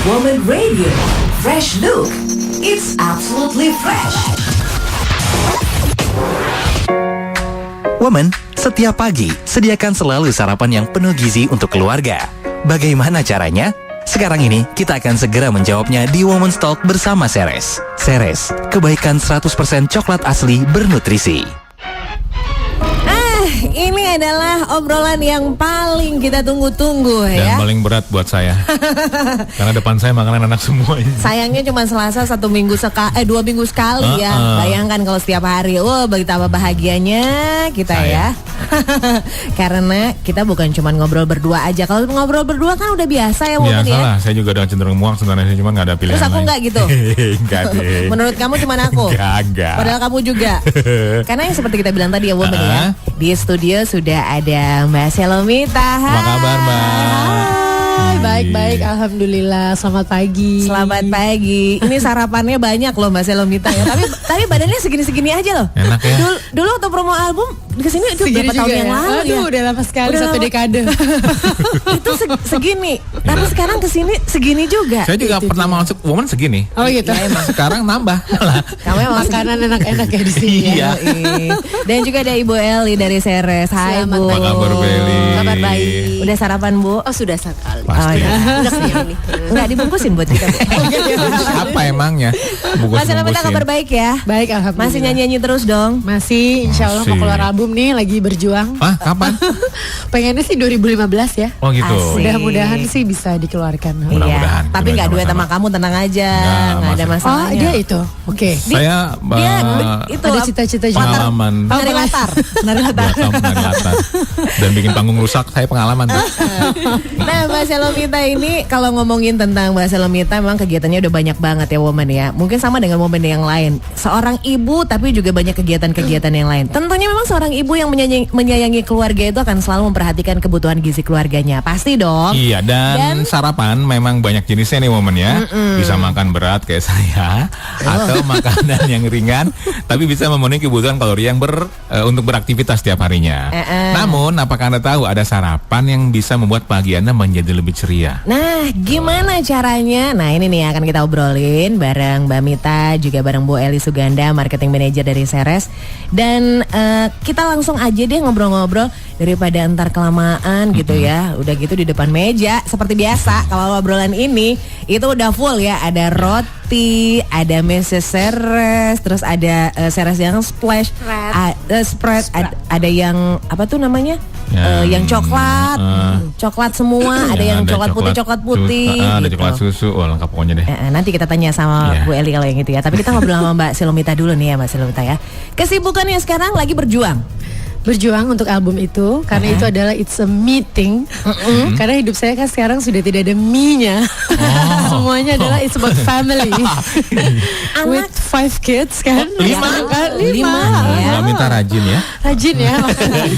Woman Radio, fresh look. It's absolutely fresh. Woman, setiap pagi sediakan selalu sarapan yang penuh gizi untuk keluarga. Bagaimana caranya? Sekarang ini kita akan segera menjawabnya di Women's Talk bersama Ceres. Ceres, kebaikan 100% coklat asli bernutrisi. Ini adalah obrolan yang paling kita tunggu-tunggu Dan ya. paling berat buat saya. Karena depan saya makanan anak semua ini. Sayangnya cuma Selasa 2 minggu sekali ya. Bayangkan kalau setiap hari. Wah, betapa bahagianya kita ya. Karena kita bukan cuma ngobrol berdua aja. Kalau ngobrol berdua kan udah biasa ya Woman Biasa ya. lah, saya juga udah cenderung muak sebenarnya, cuma gak ada pilihan Terus aku lain. enggak gitu? Enggak deh. Menurut kamu cuma aku? Enggak. Padahal kamu juga. Karena yang seperti kita bilang tadi ya Woman ya. Di studio sudah ada Mbak Selomita. Apa kabar Mbak? Hai, baik-baik, alhamdulillah. Selamat pagi. Selamat pagi. Ini sarapannya banyak loh Mbak Selomita ya. Tapi badannya segini-segini aja loh. Enak ya? Dulu waktu promo album kesini itu Segini berapa tahun juga yang ya? lalu Aduh, ya. udah lama sekali, Udah 1 lama. dekade. Itu segini. Tapi sekarang kesini segini juga. Saya juga pernah masuk Woman segini. Oh gitu. Sekarang nambah. Kamu emang Makanan enak-enak ya di sini. Iya. Yoi. Dan juga ada Ibu Eli dari Ceres. Hai Selamat Bu. Apa kabar Beli? Kabar baik. Udah sarapan Bu? Oh sudah sekali. Pasti. Enggak dibungkusin buat kita Bu. Apa emangnya? Mas Selomita kabar baik ya? Baik, alhamdulillah. Masih nyanyi-nyanyi terus dong? Masih, insya Allah mau Masih. keluar album nih, lagi berjuang. Hah? Kapan? Pengennya sih 2015 ya. Oh gitu. Asik. Mudah-mudahan sih bisa dikeluarkan. Mudah-mudahan. Iya, tapi Kita nggak duet sama sama-sama. kamu, tenang aja, Nggak, nggak ada masih. Oh masalahnya. dia itu, oke. Saya Dia itu Ada cita-cita juga. pengalaman Nari latar, nari latar. 2 tahun menari latar dan bikin panggung rusak, saya pengalaman tuh. Nah, Mbak Selomita ini kalau ngomongin tentang Mbak Selomita memang kegiatannya udah banyak banget ya Woman ya. Mungkin sama dengan Woman yang lain. Seorang ibu tapi juga banyak kegiatan-kegiatan yang lain. Tentunya memang seorang ibu yang menyayangi keluarga itu akan selalu memperhatikan kebutuhan gizi keluarganya. Pasti dong. Iya, dan sarapan memang banyak jenisnya nih Woman ya. Bisa makan berat kayak saya atau makanan yang ringan tapi bisa memenuhi kebutuhan kalori yang untuk beraktivitas setiap harinya. Namun, apakah Anda tahu ada sarapan yang bisa membuat pagi Anda menjadi lebih ceria? Nah, gimana caranya? Nah, ini nih akan kita obrolin bareng Mbak Mita, juga bareng Bu Eli Suganda, marketing manager dari Ceres. Dan kita langsung aja deh ngobrol-ngobrol daripada entar kelamaan gitu ya. Udah gitu di depan meja seperti biasa. Kalau obrolan ini itu udah full ya. Ada roti, ada Mrs. Ceres, terus ada Ceres yang splash, spread, ada yang apa tuh namanya? Yang coklat, coklat semua. Ada yang coklat putih, Ada gitu. coklat susu, lengkap pokoknya deh. Nanti kita tanya sama Iya. Bu Eli kalau yang itu ya. Tapi kita ngobrol sama Mbak Selomita dulu nih ya Mbak Selomita ya. Kesibukannya sekarang lagi berjuang. Berjuang untuk album itu karena itu adalah it's a meeting. Karena hidup saya kan sekarang sudah tidak ada me-nya. Semuanya adalah it's about family. With 5 kids kan. Lima? Kan? Lima, ya. Nggak minta rajin ya. Rajin ya.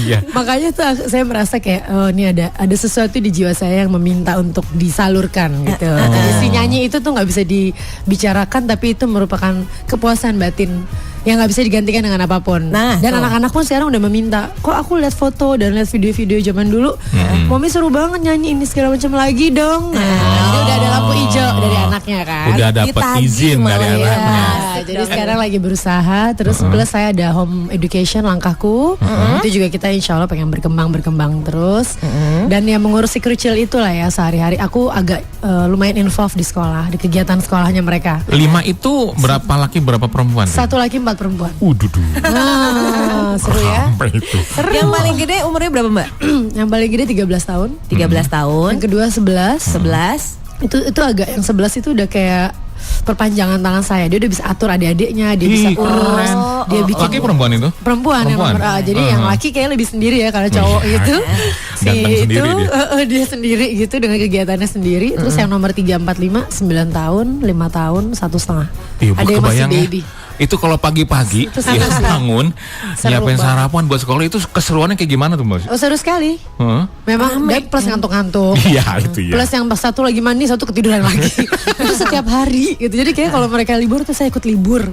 Iya. Makanya tuh saya merasa kayak oh ini ada sesuatu di jiwa saya yang meminta untuk disalurkan gitu. Jadi si nyanyi itu tuh nggak bisa dibicarakan tapi itu merupakan kepuasan batin yang nggak bisa digantikan dengan apapun. Nah, dan tuh. anak-anak pun sekarang udah meminta. Kok aku lihat foto dan lihat video-video zaman dulu, Mami seru banget nyanyi ini segala macam lagi dong. Nah, jadi udah ada lampu hijau dari anaknya kan. Udah dapat Ditagih izin dari malah ya. anaknya. Nah, jadi sekarang lagi berusaha. Terus plus saya ada home education langkahku. Itu juga kita insya Allah pengen berkembang terus. Dan yang mengurusi krucil itulah ya sehari-hari. Aku agak lumayan involved di sekolah, di kegiatan sekolahnya mereka. 5 itu berapa laki berapa perempuan? 1 laki 4 perempuan. Dudu. Seru ya. Sampai itu. Yang paling gede umurnya berapa Mbak? Yang paling gede 13 tahun. 13 tahun. Yang kedua 11. 11. Itu agak yang 11 itu udah kayak perpanjangan tangan saya. Dia udah bisa atur adik-adiknya, dia bisa Ih, urus, keren. dia bikin Laki perempuan itu? perempuan yang Perempuan? nomor A. Jadi yang laki kayak lebih sendiri ya kalau cowok gitu. Ganteng sendiri dia. Dia sendiri gitu dengan kegiatannya sendiri. Terus yang nomor 3, 4, 5 9 tahun, 5 tahun, 1,5. Iya, Ada yang masih kebayang ya. baby. Itu kalau pagi-pagi Itu ya seru bangun, Seru nyiapin banget. sarapan buat sekolah itu keseruannya kayak gimana tuh Mbak? Oh seru sekali. Hah? Memang dan plus ngantuk-ngantuk. Iya itu ya. Plus yang satu lagi mandi, satu ketiduran lagi. Itu setiap hari gitu. Jadi kayak kalau mereka libur tuh saya ikut libur.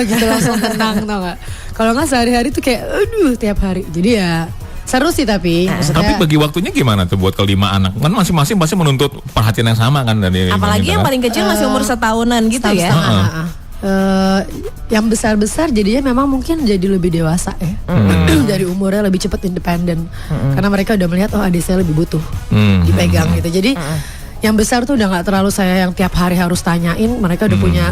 Gitu langsung tenang tau gak. Kalau gak sehari-hari tuh kayak aduh tiap hari. Jadi ya Seru sih tapi maksudnya, Tapi bagi waktunya gimana tuh buat kelima anak? Kan masing-masing pasti menuntut perhatian yang sama kan dari Apalagi yang paling kecil masih umur setahunan gitu setahun ya. setengah. Yang besar-besar jadinya memang mungkin jadi lebih dewasa ya. Dari umurnya lebih cepat independen. Karena mereka udah melihat adik saya lebih butuh dipegang gitu. Jadi yang besar tuh udah nggak terlalu saya yang tiap hari harus tanyain, mereka udah punya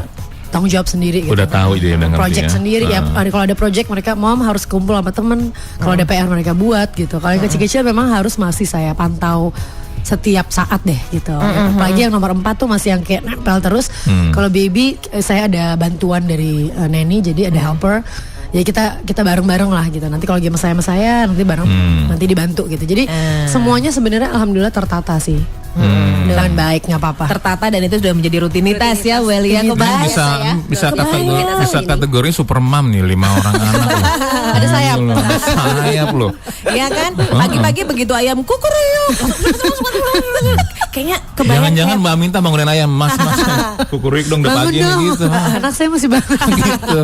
tanggung jawab sendiri gitu. Udah tahu dia udah ngerti Project ya. sendiri ya. Kalau ada project mereka mom harus kumpul sama temen. Kalau ada PR mereka buat gitu. Kalau yang kecil-kecil memang harus masih saya pantau setiap saat deh gitu. Apalagi yang nomor 4 tuh masih yang kayak nempel terus. Kalau baby saya ada bantuan dari nanny, jadi ada helper. Jadi kita bareng-bareng lah gitu. Nanti kalau game sama saya nanti bareng nanti dibantu gitu. Jadi semuanya sebenarnya alhamdulillah tertata sih. Dengan baik, nggak apa-apa. Tertata dan itu sudah menjadi rutinitas ya, Well ya. Ini Kebayang. bisa kategori super mom nih 5 orang anak loh. Ada sayap. Sayap loh. Iya kan? Pagi-pagi begitu ayam kukuruyuk. Kayaknya kebayang. Jangan-jangan Mbak Minta bangunin ayam, Mas. Kukurik dong udah pagi nih gitu. Anak saya masih bangun. Gitu.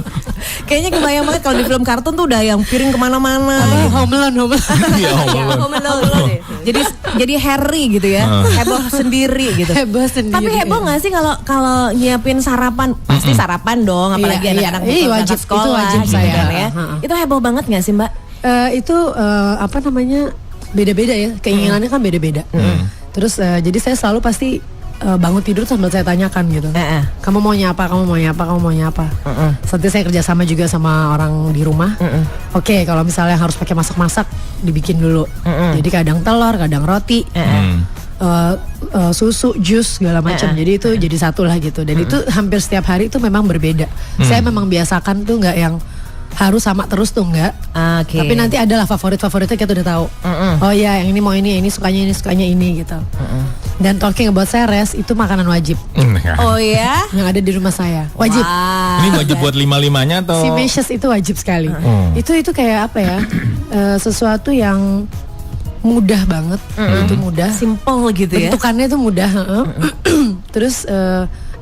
Kayaknya kebayang banget kalau di film kartun tuh udah yang piring kemana-mana. Home Alone. Iya, Allah. Jadi Harry gitu ya, heboh sendiri gitu. Heboh sendiri. Tapi heboh nggak sih kalau nyiapin sarapan? Pasti sarapan dong, apalagi Iya, anak-anak iya. berangkat Wajib, sekolah. itu wajib gitu saya. kan ya. Itu heboh banget nggak sih Mbak? Itu apa namanya beda-beda ya, keinginannya kan beda-beda. Terus jadi saya selalu pasti bangun tidur sambil saya tanyakan gitu. Kamu maunya apa? Kamu maunya apa? Kamu maunya apa? Nanti saya kerjasama juga sama orang di rumah. Oke, kalau misalnya harus pakai masak-masak dibikin dulu. Jadi kadang telur, kadang roti. Susu, jus segala macam. Jadi itu jadi satu lah gitu. Dan itu hampir setiap hari itu memang berbeda. Saya memang biasakan tuh nggak yang harus sama terus tuh enggak. Tapi nanti adalah favoritnya kita udah tahu. Oh ya, yang ini mau ini sukanya ini gitu. Dan talking about Ceres itu makanan wajib Oh ya? yang ada di rumah saya. Wajib. Wah. Ini wajib buat 5-5-nya atau? Si meshes itu wajib sekali. Itu kayak apa ya? Sesuatu yang mudah banget. Itu mudah. Simple gitu ya. Bentukannya itu mudah. Terus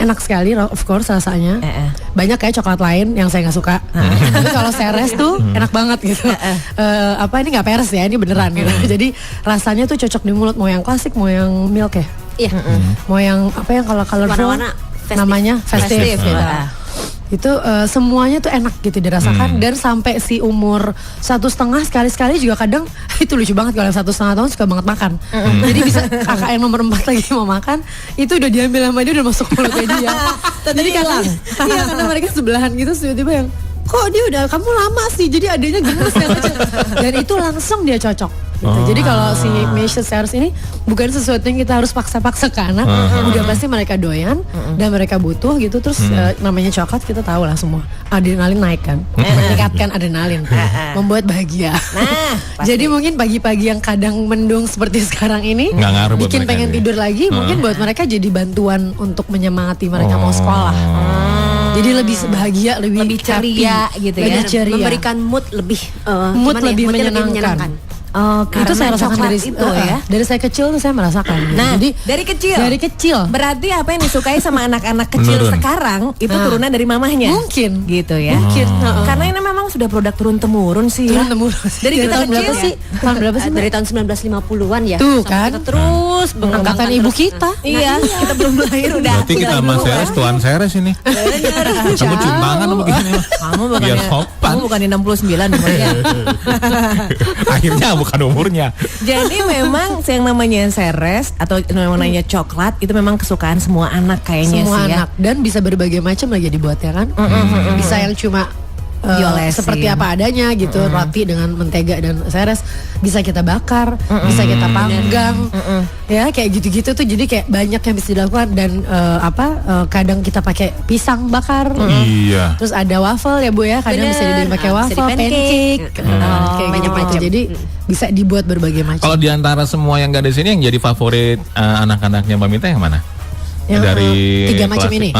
enak sekali, of course rasanya. Banyak kayak coklat lain yang saya nggak suka. Tapi kalau Ceres tuh enak banget gitu. Apa ini nggak peres ya, ini beneran gitu. Jadi rasanya tuh cocok di mulut. Mau yang klasik, mau yang milk ya. Iya. Mau yang apa yang kalau colorful Warna-warna festive. namanya festive gitu. Itu semuanya tuh enak gitu dirasakan. Dan sampai si umur 1,5 sekali-sekali juga kadang itu lucu banget kalau yang 1,5 tahun suka banget makan. Jadi bisa kakak yang nomor 4 lagi mau makan, itu udah diambil sama dia, udah masuk mulutnya dia. Jadi karena mereka sebelahan gitu tiba-tiba yang kok dia udah kamu lama sih, jadi adanya gemes yang kecil. Dan itu langsung dia cocok gitu. Jadi kalau si Meshes Ceres ini bukan sesuatu yang kita harus paksa-paksa ke anak. Udah pasti mereka doyan dan mereka butuh gitu. Terus namanya coklat kita tahu lah semua, adrenalin naik kan, meningkatkan adrenalin, membuat bahagia. Jadi mungkin pagi-pagi yang kadang mendung seperti sekarang ini Nggak ngaruh buat bikin mereka pengen nih. tidur lagi, mungkin buat mereka jadi bantuan untuk menyemangati mereka mau sekolah. Jadi lebih bahagia, lebih ceria happy, gitu ya. lebih ceria. Memberikan mood lebih Mood gimana ya? lebih Moodnya menyenangkan. Karena Itu saya rasakan coklat dari itu ya. dari saya kecil tuh saya merasakan. Nah, Jadi dari kecil. Berarti apa yang disukai sama anak-anak kecil Menurun. sekarang itu turunan dari mamahnya. Mungkin. Gitu ya. Mungkin. Karena ini memang sudah produk turun temurun sih ya. Turun-temurun. Dari kita tahun berapa kecil sih? Tahun berapa sih? Dari tahun 1950-an ya. Tuh, Sampai kan? kita terus Angkatan mengembangkan ibu terus. kita. Iya, kita belum lahir udah. Berarti kita sama Ceres, Tuan Ceres ini. Kamu cium tangan begini. Kamu Biar bukannya sopan. kamu bukannya 69 umurnya. Akhirnya bukan umurnya. Jadi memang yang namanya Ceres atau namanya coklat itu memang kesukaan semua anak kayaknya Semua sih ya. anak dan bisa berbagai macam lagi dibuat ya kan. Bisa yang cuma Diolesin. seperti apa adanya gitu, roti dengan mentega dan Ceres bisa kita bakar, bisa kita panggang, ya kayak gitu-gitu tuh. Jadi kayak banyak yang bisa dilakukan dan kadang kita pakai pisang bakar. Iya. Terus ada waffle ya Bu ya, kadang bisa Bener. dibikin pakai Bisa waffle, di pancake. pancake, kayak Banyak gitu. macam. Jadi bisa dibuat berbagai macam. Kalau diantara semua yang gak di sini yang jadi favorit anak-anaknya Mbak Minta yang mana? Yang, Dari tiga macam klasik. ini?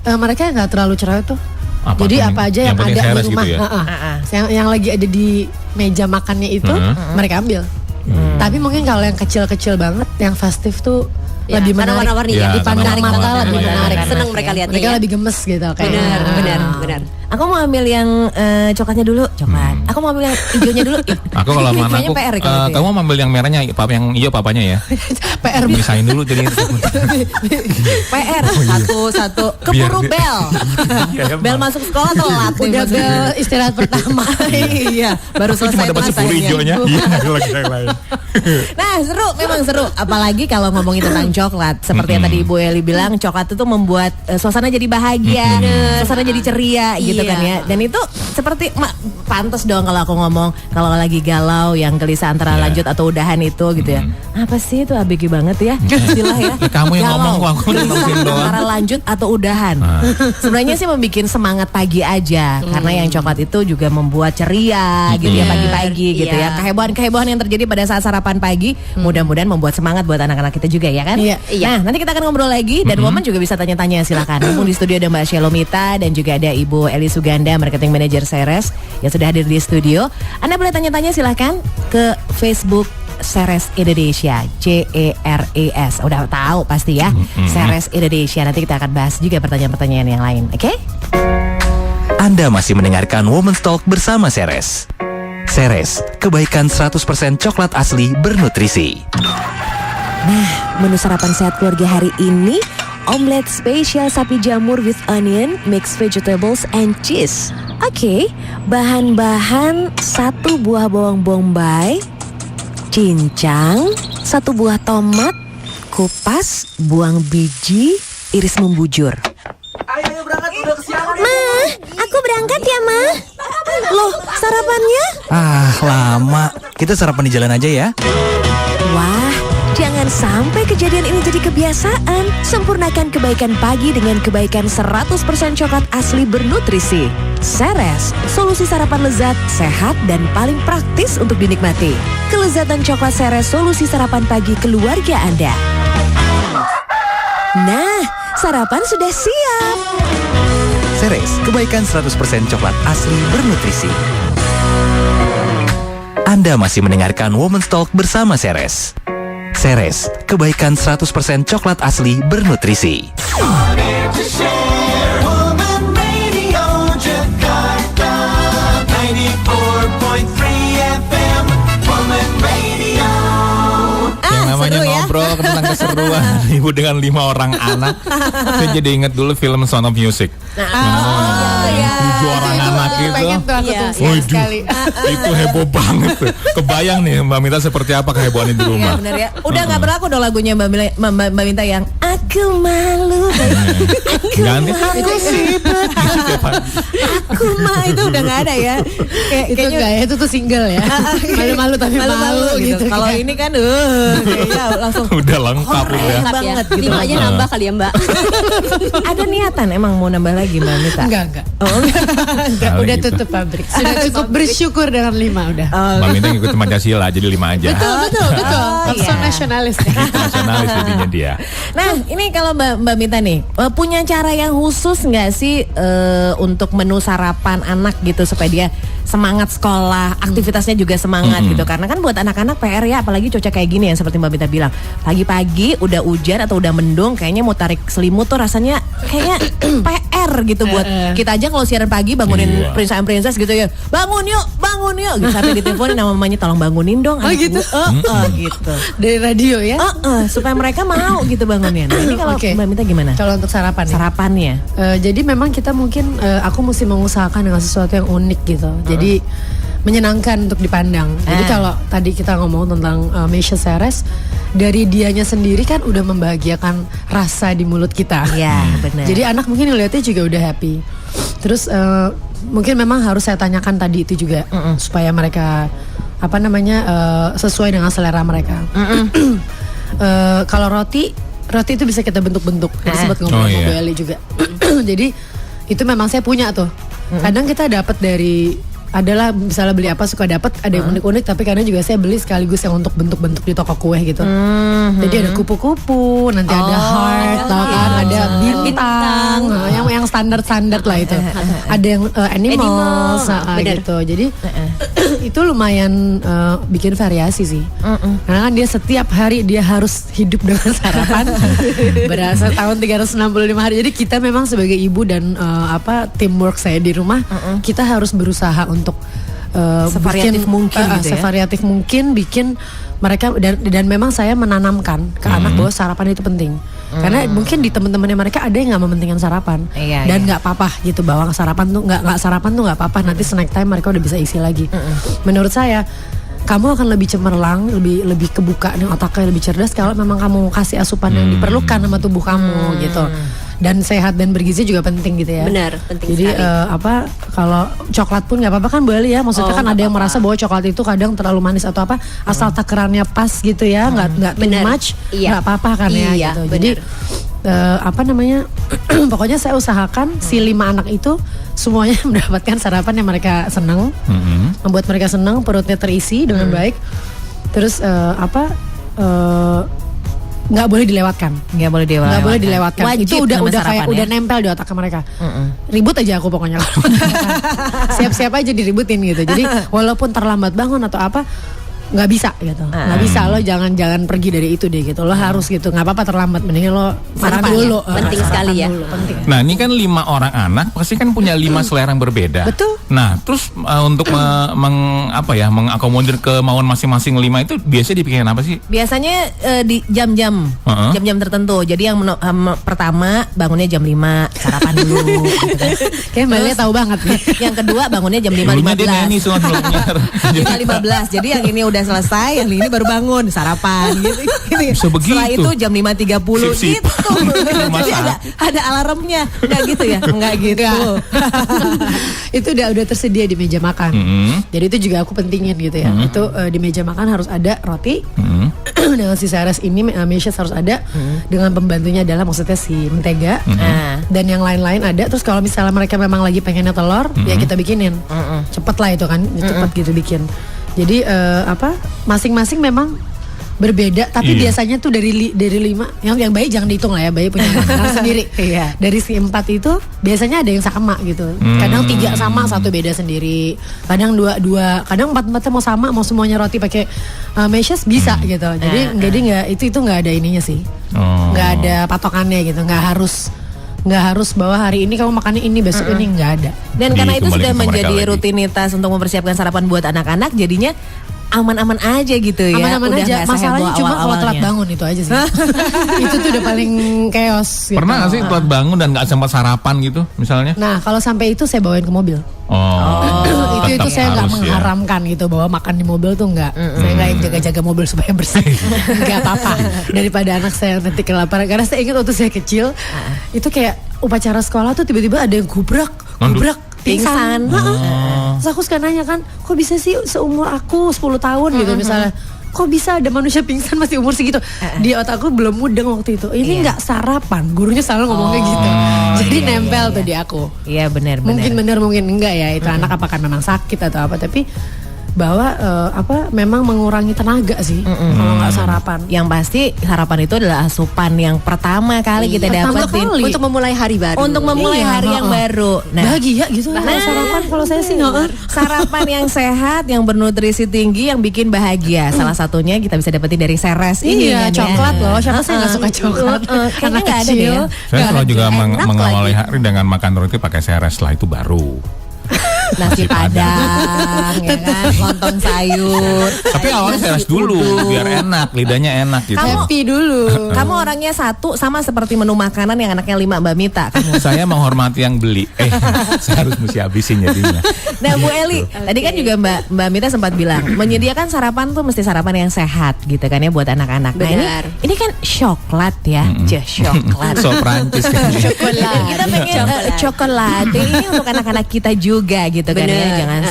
Mereka nggak terlalu cerewet tuh. Apa Jadi tuh? apa aja Yang yang penting ada Ceres di rumah, gitu ya? yang lagi ada di meja makannya itu mereka ambil. Tapi mungkin kalau yang kecil-kecil banget, yang festif tuh Ya, lebih karena menarik. warna-warni Ya, ya. Dipandang karena mata warna-warni lebih ya. menarik. Seneng mereka lihatnya Mereka ya. lebih gemes gitu kayak. Benar. Aku mau ambil yang coklatnya dulu, coklat. Aku mau ambil yang hijaunya dulu. Aku kalau mana Kayaknya aku, PR kalau gitu ya. kamu mau ambil yang merahnya, yang hijau papanya ya. PR Misahin dulu jadi. PR satu Biar keburu dia- bel. Bel masuk sekolah telat nih udah maksudnya. bel istirahat pertama. Iya, baru Aku selesai cuma dapat 10 masanya. hijaunya. Iya, ada lagi yang lain. Nah seru, memang seru. Apalagi kalau ngomongin tentang coklat. Seperti yang tadi Ibu Eli bilang, coklat itu membuat suasana jadi bahagia, suasana jadi ceria gitu Iya. kan ya. Dan itu seperti pantas dong kalau aku ngomong kalau lagi galau yang gelisah antara Iya. lanjut atau udahan itu gitu ya. Apa sih itu ABG banget ya istilah ya. Kamu yang Galau, ngomong kok, aku gelisah nentuin doang. antara lanjut atau udahan. Sebenarnya sih membuat semangat pagi aja karena yang coklat itu juga membuat ceria gitu ya pagi-pagi gitu ya. Iya. Kehebohan-kehebohan yang terjadi pada saat sarapan pagi mudah-mudahan membuat semangat buat anak-anak kita juga ya kan? Iya. Nah, nanti kita akan ngobrol lagi dan Woman juga bisa tanya-tanya silakan. Mumpung di studio ada Mbak Shelomita dan juga ada Ibu Eli Suganda, Marketing Manager Ceres yang sudah hadir di studio. Anda boleh tanya-tanya silakan ke Facebook Ceres Indonesia, CERES. Udah tahu pasti ya, Ceres Indonesia. Nanti kita akan bahas juga pertanyaan-pertanyaan yang lain, oke? Anda masih mendengarkan Women's Talk bersama Ceres. Ceres, kebaikan 100% coklat asli bernutrisi. Menu sarapan sehat keluarga hari ini, omelet spesial sapi jamur with onion, mixed vegetables and cheese. Oke, bahan-bahan 1 buah bawang bombay, cincang, 1 buah tomat, kupas, buang biji, iris membujur. Ma, aku berangkat ya, Ma. Loh, sarapannya? Ah, lama. Kita sarapan di jalan aja ya. Wah, jangan sampai kejadian ini jadi kebiasaan. Sempurnakan kebaikan pagi dengan kebaikan 100% coklat asli bernutrisi. Ceres, solusi sarapan lezat, sehat, dan paling praktis untuk dinikmati. Kelezatan coklat Ceres, solusi sarapan pagi keluarga Anda. Nah, sarapan sudah siap. Ceres, kebaikan 100% coklat asli bernutrisi. Anda masih mendengarkan Women's Talk bersama Ceres. Ceres, kebaikan 100% coklat asli bernutrisi. Yang namanya seru ya. ngobrol tentang keseruan ibu dengan 5 orang anak. Saya jadi inget dulu film Sound of Music. Yang 7 orang anak itu. Pengen tuh aku Iya, tuh iya. sekali sekali. Itu heboh banget tuh. Kebayang nih Mbak Mita seperti apa kehebohan di Iya rumah. benar ya. Udah nggak berlaku dong lagunya Mbak Minta yang aku malu. Ganti aku sibuk. Aku mah itu udah nggak ada ya. Itu enggak ya, itu tuh single ya. Malu-malu tapi malu gitu. Kalau kan. ini kan kayaknya langsung Udah lengkap udah. Keren Lengkap ya. banget gitu. 5 aja nambah kali ya Mbak. ada niatan emang mau nambah lagi Mbak Mita. Enggak. Oh, Udah gitu. tutup pabrik. Sudah cukup bersyukur dengan 5 udah. Mbak Mita ngikutin Pancasila jadi 5 aja. Betul. Langsung iya. nasionalis ya. Nasionalis jadinya dia. Nah ini kalau Mbak Mita nih punya cara yang khusus nggak sih untuk menu sarapan anak gitu supaya dia semangat sekolah, aktivitasnya juga semangat gitu. Karena kan buat anak-anak PR ya, apalagi cuaca kayak gini yang seperti Mbak Mita bilang. Pagi-pagi udah hujan atau udah mendung, kayaknya mau tarik selimut tuh rasanya kayaknya PR gitu buat kita aja kalau siaran pagi bangunin Iya. Prince and Princess gitu ya. Bangun yuk gitu. Sampai diteleponin sama mamanya tolong bangunin dong. Oh, anakku." gitu? Gitu. Dari radio ya. Supaya mereka mau gitu bangunnya. Nah, ini kalau Oke. Mbak Mita gimana? Kalau untuk sarapan ya. Sarapannya. Jadi memang kita mungkin aku mesti mengusahakan dengan sesuatu yang unik gitu. Jadi menyenangkan untuk dipandang. Jadi kalau tadi kita ngomong tentang Meisha Ceres, dari dianya sendiri kan udah membahagiakan rasa di mulut kita. Iya, benar. Jadi anak mungkin ngeliatnya juga udah happy. Terus mungkin memang harus saya tanyakan tadi itu juga supaya mereka sesuai dengan selera mereka. Kalau roti itu bisa kita bentuk-bentuk. Tadi sempat ngomong Oh, sama iya. Bu Eli juga. Jadi itu memang saya punya tuh. Kadang kita dapat dari adalah misalnya beli apa suka dapat ada yang unik-unik, tapi kadang juga saya beli sekaligus yang untuk bentuk-bentuk di toko kue gitu. Jadi ada kupu-kupu, nanti ada heart, tau kan, ada bintang, yang standar lah itu. Ada yang animals, Bener. gitu. Jadi itu lumayan bikin variasi sih. Karena kan dia setiap hari dia harus hidup dengan sarapan. Berasa tahun 365 hari. Jadi kita memang sebagai ibu dan teamwork saya di rumah, kita harus berusaha untuk Sevariatif mungkin gitu ya. sevariatif mungkin bikin mereka dan memang saya menanamkan ke anak bahwa sarapan itu penting. Karena mungkin di teman-temannya mereka ada yang nggak mementingkan sarapan, Iya, dan iya. nggak apa-apa gitu, bahwa sarapan tuh nggak apa-apa, nanti snack time mereka udah bisa isi lagi. Menurut saya kamu akan lebih cemerlang, lebih kebuka nih otaknya, lebih cerdas kalau memang kamu kasih asupan yang diperlukan sama tubuh kamu gitu. Dan sehat dan bergizi juga penting gitu ya. Benar, penting Jadi sekali. kalau coklat pun nggak apa-apa kan boleh ya. Maksudnya kan nggak ada yang apa-apa. merasa bahwa coklat itu kadang terlalu manis atau apa, asal takarannya pas gitu ya, nggak too Benar. much, Iya. nggak apa-apa kan ya Iya, gitu. benar. Jadi pokoknya saya usahakan si 5 anak itu semuanya mendapatkan sarapan yang mereka senang, membuat mereka senang, perutnya terisi dengan baik. Terus nggak boleh dilewatkan. Nggak boleh dilewatkan. Nggak boleh dilewatkan. Wajib Itu udah namanya kayak sarapan udah ya? nempel di otak mereka. Ribut aja aku pokoknya. Siap-siap aja diributin gitu. Jadi walaupun terlambat bangun atau apa, nggak bisa gitu. Nggak bisa, lo jangan pergi dari itu deh gitu. Lo harus gitu. Nggak apa-apa terlambat, mending lo makan Sarapan dulu. ya. Penting Sarapan sekali ya. dulu, penting. Nah ini kan 5 orang anak pasti kan punya 5 selera yang berbeda. Betul. Nah terus untuk mengakomodir kemauan masing-masing 5 itu biasanya dipikirin apa sih? Biasanya di jam-jam jam-jam tertentu. Jadi yang pertama bangunnya jam 5 sarapan dulu gitu kan. Kayak Mbak Lia tahu banget nih. Yang kedua bangunnya jam Dulunya dia nyanyi 5.15. sebelum penyiar. 5.15. Jadi yang ini udah selesai, yang ini baru bangun sarapan gitu. Bisa begitu. Setelah itu jam 5.30 Sip-sip. gitu. Jadi ada alarmnya. Enggak gitu ya? Enggak gitu. Itu udah tersedia di meja makan. Jadi itu juga aku pentingin gitu ya. Itu di meja makan harus ada roti dengan si Ceres ini, Meshes harus ada dengan pembantunya adalah maksudnya si mentega. Dan yang lain-lain ada. Terus kalau misalnya mereka memang lagi pengennya telur, ya kita bikinin. Cepet lah itu kan, cepet gitu bikin. Jadi masing-masing memang berbeda, tapi Iya. biasanya tuh dari 5 yang bayi jangan dihitung lah ya, bayi punya makanan sendiri. Iya. Dari si 4 itu biasanya ada yang sama gitu. Kadang 3 sama, 1 beda sendiri. Kadang 2, kadang 4-4 mau sama, mau semuanya roti pakai meshes bisa gitu. Jadi nggak itu nggak ada ininya sih. Nggak ada patokannya gitu. Nggak harus bahwa hari ini kamu makannya ini, besok ini nggak ada. Dan karena itu sudah Dikembalikan ke mereka menjadi lagi. rutinitas untuk mempersiapkan sarapan buat anak-anak, jadinya aman-aman aja gitu ya. Aman-aman Udah aja. nggak seheboh Masalahnya cuma kalau telat awal-awalnya. bangun itu aja sih. Itu tuh udah paling chaos gitu. Pernah gak sih telat bangun dan gak sempat sarapan gitu misalnya? Nah kalau sampai itu saya bawain ke mobil. itu tetap saya nggak harus ya. mengharamkan gitu bahwa makan di mobil tuh nggak. Saya nggak yang jaga-jaga mobil supaya bersih. Nggak apa-apa. Daripada anak saya nanti kelaparan. Karena saya ingat waktu saya kecil itu kayak upacara sekolah tuh tiba-tiba ada yang gubrak, pingsan. Terus aku suka nanya kan, kok bisa sih seumur aku 10 tahun gitu misalnya. Kok bisa ada manusia pingsan masih umur segitu? Di otakku belum mudeng waktu itu. Ini nggak sarapan. Gurunya selalu ngomongnya gitu. Jadi nempel tuh di aku. Iya benar. Mungkin benar mungkin enggak ya. Itu anak apakah memang sakit atau apa? Tapi bahwa memang mengurangi tenaga sih kalau nggak sarapan. Yang pasti sarapan itu adalah asupan yang pertama kali kita Pertama dapetin kali. Untuk memulai hari baru. untuk memulai Iya, hari yang baru. Bahagia gitu kalau sarapan kalau saya sih nggak. Sarapan yang sehat, yang bernutrisi tinggi, yang bikin bahagia. Salah satunya kita bisa dapetin dari Ceres ini. Iya, kan ya. coklat loh. Siapa sih nggak suka coklat? Kayaknya Anak nggak ada deh kecil. ya. Saya selalu juga Enak mengawali lagi. hari dengan makan roti pakai Ceres, setelah itu baru. Nasi padang, ya kan, lontong sayur. Tapi awalnya Ceres dulu biar enak, lidahnya enak gitu. Happy dulu. Kamu orangnya satu sama seperti menu makanan yang anaknya 5 Mbak Mita. Kamu. Saya menghormati yang beli. Saya harus mesti habisin jadinya. Nah Bu Eli, tadi kan juga Mbak Mita sempat bilang menyediakan sarapan tuh mesti sarapan yang sehat gitu kan ya buat anak-anak. Nah Benar. ini kan coklat ya, coklat. So Prancis kan. Kita pengen coklat ini untuk anak-anak kita juga gitu kan ya. Bener. Jangan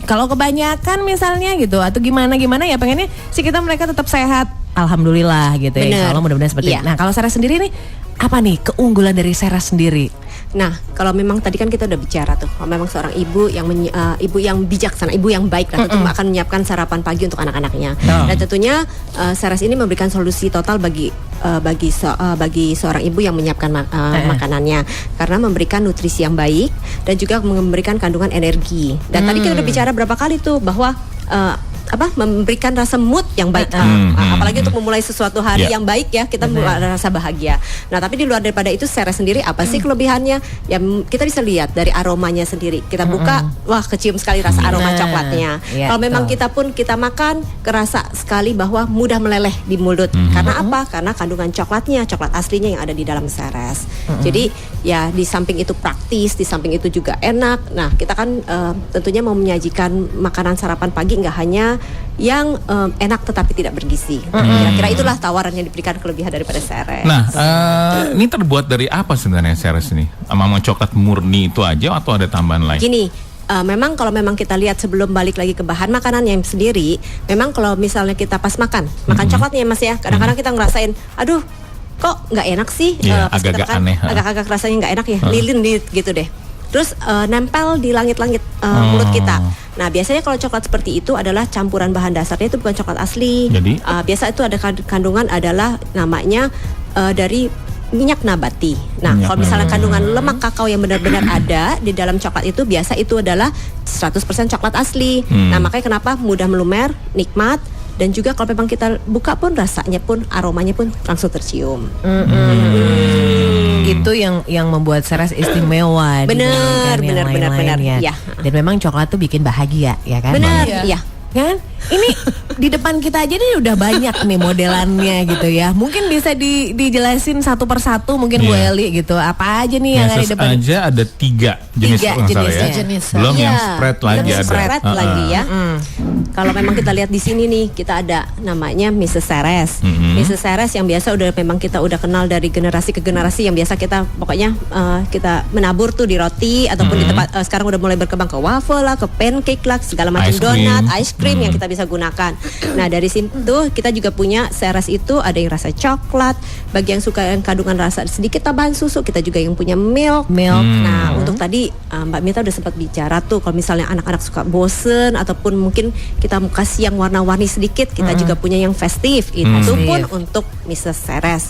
kalau kebanyakan misalnya gitu atau gimana ya pengennya sih kita mereka tetap sehat. Alhamdulillah gitu ya. Bener. Insya Allah mudah-mudahan seperti Iya. itu. Nah kalau Ceres sendiri nih apa nih keunggulan dari Ceres sendiri? Nah, kalau memang tadi kan kita udah bicara tuh, kalau memang seorang ibu yang ibu yang bijaksana, ibu yang baik lah, tentu akan menyiapkan sarapan pagi untuk anak-anaknya. Dan tentunya Ceres ini memberikan solusi total bagi seorang ibu yang menyiapkan makanannya, karena memberikan nutrisi yang baik dan juga memberikan kandungan energi. Dan tadi kita udah bicara berapa kali tuh bahwa memberikan rasa mood yang baik. Apalagi untuk memulai sesuatu hari yang baik ya, kita ada rasa bahagia. Nah, tapi di luar daripada itu, Ceres sendiri apa sih kelebihannya? Ya kita bisa lihat dari aromanya sendiri. Kita buka, wah kecium sekali rasa aroma coklatnya. Kalau memang kita makan, kerasa sekali bahwa mudah meleleh di mulut. Karena apa? Karena kandungan coklatnya, coklat aslinya yang ada di dalam Ceres. Jadi ya di samping itu praktis, di samping itu juga enak. Nah, kita kan tentunya mau menyajikan makanan sarapan pagi nggak hanya yang enak tetapi tidak bergizi. Kira-kira itulah tawaran yang diberikan kelebihan daripada Ceres. Nah, ini terbuat dari apa sebenarnya Ceres ini? Memang coklat murni itu aja atau ada tambahan lain? Gini, memang kalau memang kita lihat sebelum balik lagi ke bahan makanannya sendiri, memang kalau misalnya kita pas makan coklatnya Mas ya, kadang-kadang kita ngerasain, aduh kok nggak enak sih, agak-agak aneh, agak-agak rasanya nggak enak ya, lilin gitu deh. Terus nempel di langit-langit mulut kita. Nah, biasanya kalau coklat seperti itu adalah campuran bahan dasarnya itu bukan coklat asli. Jadi? Biasa itu ada kandungan adalah namanya dari minyak nabati. Nah, kalau misalnya kandungan lemak kakao yang benar-benar ada di dalam coklat itu, biasa itu adalah 100% coklat asli. Nah, makanya kenapa mudah melumer, nikmat, dan juga kalau memang kita buka pun rasanya pun aromanya pun langsung tercium. Itu yang membuat Ceres istimewa. Benar. Ya. Dan memang coklat tuh bikin bahagia, ya kan? Benar, iya. Kan? Ini di depan kita aja nih udah banyak nih modelannya gitu ya. Mungkin bisa dijelasin satu persatu mungkin Bu Eli gitu. Apa aja nih yang ada di depan? Aja ada 3 jenis jenisnya. Belum yang spread lagi ada. Spread lagi ya. Kalau memang kita lihat di sini nih, kita ada namanya Mrs. Ceres. Mrs. Ceres yang biasa memang kita udah kenal dari generasi ke generasi, yang biasa kita pokoknya kita menabur tuh di roti ataupun di tempat sekarang udah mulai berkembang ke waffle lah, ke pancake lah, segala macam donat, ice cream yang kita bisa gunakan. Nah, dari situ kita juga punya Ceres itu ada yang rasa coklat, bagi yang suka yang kandungan rasa sedikit tambahan susu, kita juga yang punya milk. Nah, untuk tadi Mbak Mita udah sempat bicara tuh, kalau misalnya anak-anak suka bosen ataupun mungkin kita mau kasih yang warna-warni sedikit, kita juga punya yang festif. Itu pun untuk Mrs. Ceres.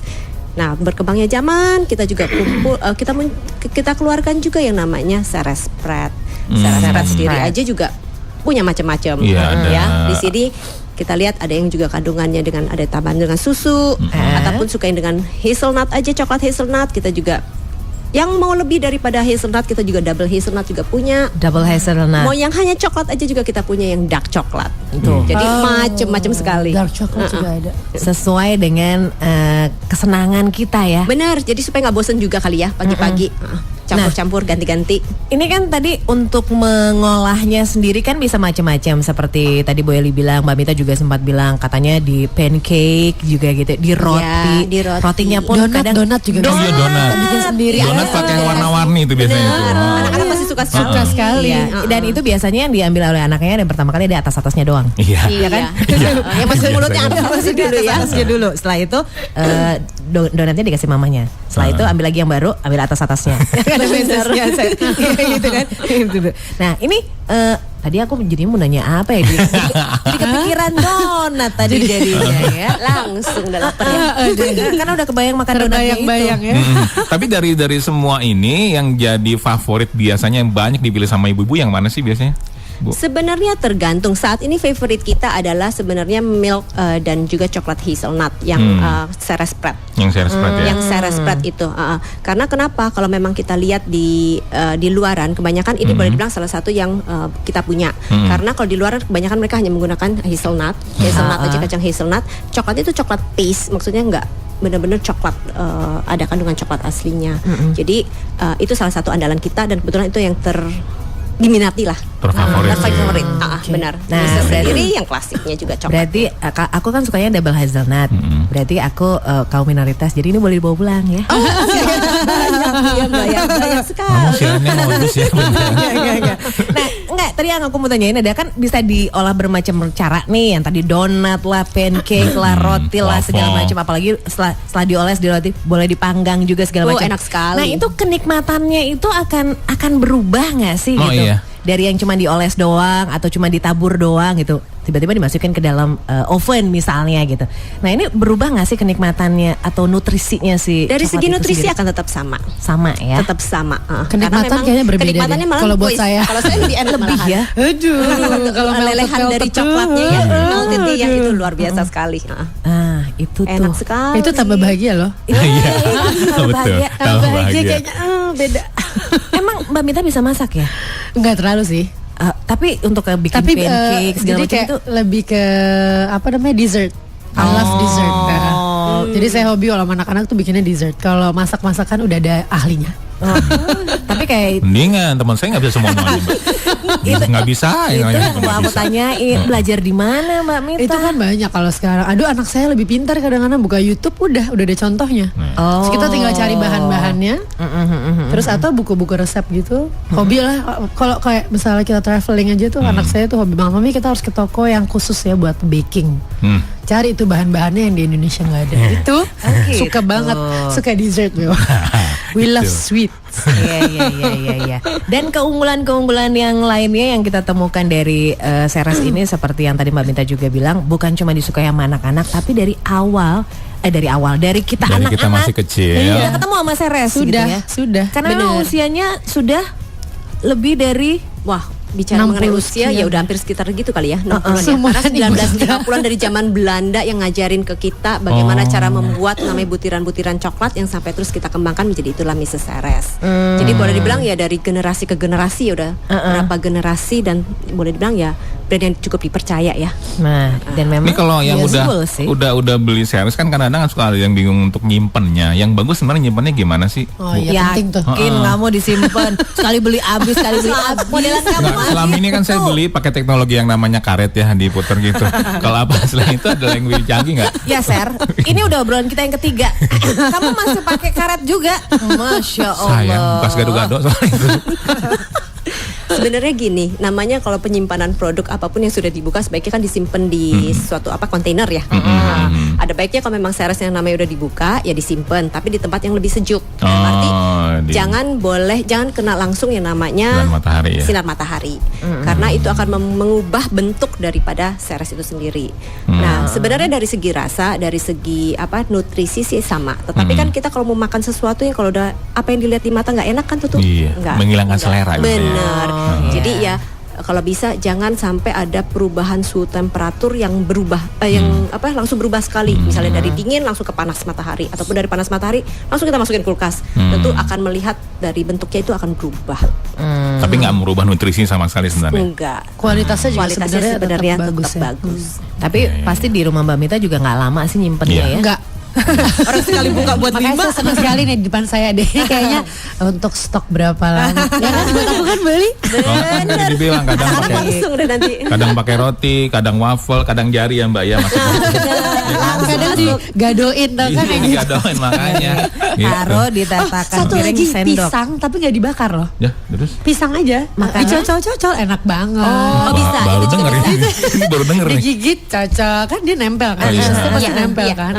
Nah, berkembangnya zaman, kita juga kumpul, kita keluarkan juga yang namanya Ceres Spread. Ceres Spread sendiri aja juga punya macam-macam. Ya, di sini kita lihat ada yang juga kandungannya dengan ada tambahan dengan susu, ataupun suka yang dengan hazelnut aja, coklat hazelnut. Kita juga yang mau lebih daripada hazelnut, kita juga double hazelnut juga punya. Double hazelnut. Mau yang hanya coklat aja juga kita punya yang dark coklat. Jadi macam-macam sekali. Dark coklat juga ada. Sesuai dengan kesenangan kita ya. Benar, jadi supaya nggak bosen juga kali ya pagi-pagi. Campur-campur, ganti-ganti. Ini kan tadi untuk mengolahnya sendiri kan bisa macam-macam, seperti tadi Bu Eli bilang, Mbak Mita juga sempat bilang katanya di pancake juga gitu, di roti. Ya, di roti. Rotinya pun Donat juga bisa. Iya, donat. Bikin sendiri. Donat pakai warna-warni itu biasanya itu. Anak-anak pasti suka sekali. Iya. Dan itu biasanya yang diambil oleh anaknya dan pertama kali di atas-atasnya doang. Iya. Iya kan? Yang masuk mulutnya ambil dulu ya. Atasnya dulu. Setelah itu donatnya dikasih mamanya. Setelah itu ambil lagi yang baru, ambil atas-atasnya. Ada benarnya gitu kan. Nah, ini tadi aku jadi mau nanya apa ya? Jadi kepikiran donat tadi jadinya ya. Langsung udah lapar ya. Karena udah kebayang makan donatnya itu. ya. Tapi dari semua ini yang jadi favorit biasanya yang banyak dipilih sama ibu-ibu yang mana sih biasanya? Bu. Sebenarnya tergantung. Saat ini favorit kita adalah sebenarnya milk dan juga coklat hazelnut yang Ceres Spread. Yang Ceres Spread ya. Yang Ceres Spread itu. Karena kenapa? Kalau memang kita lihat di luaran, kebanyakan ini boleh dibilang salah satu yang kita punya. Karena kalau di luaran kebanyakan mereka hanya menggunakan hazelnut aja, kacang hazelnut. Coklat itu coklat paste, maksudnya enggak benar-benar coklat, ada kandungan coklat aslinya. Jadi itu salah satu andalan kita dan kebetulan itu yang diminati lah, terfavorit. Benar. Nah, sendiri yang klasiknya juga coklat. Berarti aku kan sukanya double hazelnut. Berarti aku kaum minoritas. Jadi ini boleh dibawa pulang ya. Banyak sekali. Kamu sirannya modus ya. Nah, enggak, tadi yang aku mau tanyain ada kan bisa diolah bermacam cara nih, yang tadi donat lah, pancake lah, roti lah, segala macam. Apalagi setelah dioles di roti boleh dipanggang juga segala macam. Enak sekali. Nah, itu kenikmatannya itu akan berubah nggak sih gitu? Iya. Dari yang cuma dioles doang atau cuma ditabur doang gitu. tiba-tiba dimasukin ke dalam oven misalnya gitu. Nah ini berubah nggak sih kenikmatannya atau nutrisinya si Dari coklat segi itu nutrisi sendiri? akan tetap sama. Sama ya. Tetap sama. Kenikmatan Karena memang kayaknya berbeda kenikmatannya deh. malah Kalau buat boys. saya. Kalau saya lebih enak Lebih malahan. ya. Aduh, kalau lelehan dari coklatnya ya, melted ya itu luar biasa sekali. Ah itu Enak tuh. sekali. Itu tambah bahagia loh. Iya, betul. bahagia. Tambah bahagia. kayaknya beda. Emang Mbak Mita bisa masak ya? Enggak terlalu sih. Tapi untuk bikin Tapi pancake segala jadi macam kayak itu lebih ke apa namanya dessert. I love dessert. Jadi saya hobi kalau sama anak-anak tuh bikinnya dessert. Kalau masak-masakan udah ada ahlinya. tapi kayak Mendingan teman saya nggak bisa semuanya, Mbak. Nggak bisa. itu nggak yang mau aku bisa. tanyain, belajar di mana Mbak Mita? Itu kan banyak kalau sekarang. Aduh anak saya lebih pintar kadang-kadang buka YouTube udah ada contohnya. Oh. Terus kita tinggal cari bahan-bahannya. Terus atau buku-buku resep gitu. Hobi lah. Kalau kayak misalnya kita traveling aja tuh anak saya tuh hobi banget. Mami kita harus ke toko yang khusus ya buat baking. Cari itu bahan-bahannya yang di Indonesia nggak ada. Itu suka banget. Suka dessert memang. We love sweet. Iya. Dan keunggulan-keunggulan yang lainnya yang kita temukan dari Ceres ini seperti yang tadi Mbak Mita juga bilang, bukan cuma disukai sama anak-anak, tapi dari kita Dari anak-anak. kita masih kecil. Iya, ketemu sama Ceres gitu Sudah, ya. sudah. Karena memang Bener. usianya sudah lebih dari Bicara 60 mengenai usia sekian. ya udah hampir sekitar gitu kali ya 60-an ya. Semuanya Karena ibu 1930-an dari zaman Belanda yang ngajarin ke kita bagaimana cara membuat namanya butiran-butiran coklat yang sampai terus kita kembangkan menjadi itulah Mrs. Ceres. Jadi boleh dibilang ya dari generasi ke generasi ya udah berapa generasi dan boleh dibilang ya brand yang cukup dipercaya ya. Nah, dan memang Ini kalau yang useful sih. udah beli Ceres kan kadang-kadang suka ada yang bingung untuk nyimpennya. Yang bagus sebenarnya nyimpennya gimana sih? Oh iya penting tuh. Yakin nggak mau disimpan, sekali beli habis, sekali beli habis. Modelan kamu Nggak, selama ini kan saya beli pakai teknologi yang namanya karet ya diputer gitu. Kalau apa selain itu ada yang lebih canggih nggak? Ya Ser, ini udah obrolan kita yang ketiga. Kamu masih pakai karet juga? Masya Allah. Sayang, bekas gado-gado soalnya itu. Sebenarnya gini, namanya kalau penyimpanan produk apapun yang sudah dibuka sebaiknya kan disimpan di suatu kontainer ya. Nah, ada baiknya kalau memang Ceres yang namanya udah dibuka ya disimpan, tapi di tempat yang lebih sejuk. Dalam arti jangan kena langsung yang namanya Sinar matahari ya. sinar matahari. Karena itu akan mengubah bentuk daripada Ceres itu sendiri. Nah, sebenarnya dari segi rasa, dari segi nutrisi sih sama. Tetapi kan kita kalau mau makan sesuatu yang kalau udah apa yang dilihat di mata nggak enak kan tuh Iya, menghilangkan selera gitu ya. Bener. Jadi ya kalau bisa jangan sampai ada perubahan suhu temperatur yang berubah langsung berubah sekali. Misalnya dari dingin langsung ke panas matahari ataupun dari panas matahari langsung kita masukin kulkas. Tentu akan melihat dari bentuknya itu akan berubah. Tapi nggak merubah nutrisi sama sekali sebenarnya. Enggak. Kualitasnya juga Kualitasnya sebenarnya tetap bagus ya. bagus. Tapi pasti di rumah Mbak Mita juga nggak lama sih nyimpennya Iya. ya. Enggak. Orang sekali buka buat Makanya 5. saya senang sekali nih di depan saya deh. Kayaknya untuk stok berapa lama. Ya kan buat aku kan beli. Oh, kan tadi dibilang Langsung deh nanti. kadang pakai roti, kadang waffle, kadang jari ya Mbak ya maksudnya. Kadang digadoin tau kan kayak gitu. Gadoin makanya. Gitu. Taruh di tatakan Satu piring lagi sendok. pisang tapi nggak dibakar loh. Ya, terus. Pisang aja. Makanya? Dicocol-cocol enak banget. bisa. Baru Itu juga denger ini. Ini baru denger nih. Digigit cocok kan dia nempel kan. Oh, iya. Sus tuh pasti Iya, nempel iya. kan.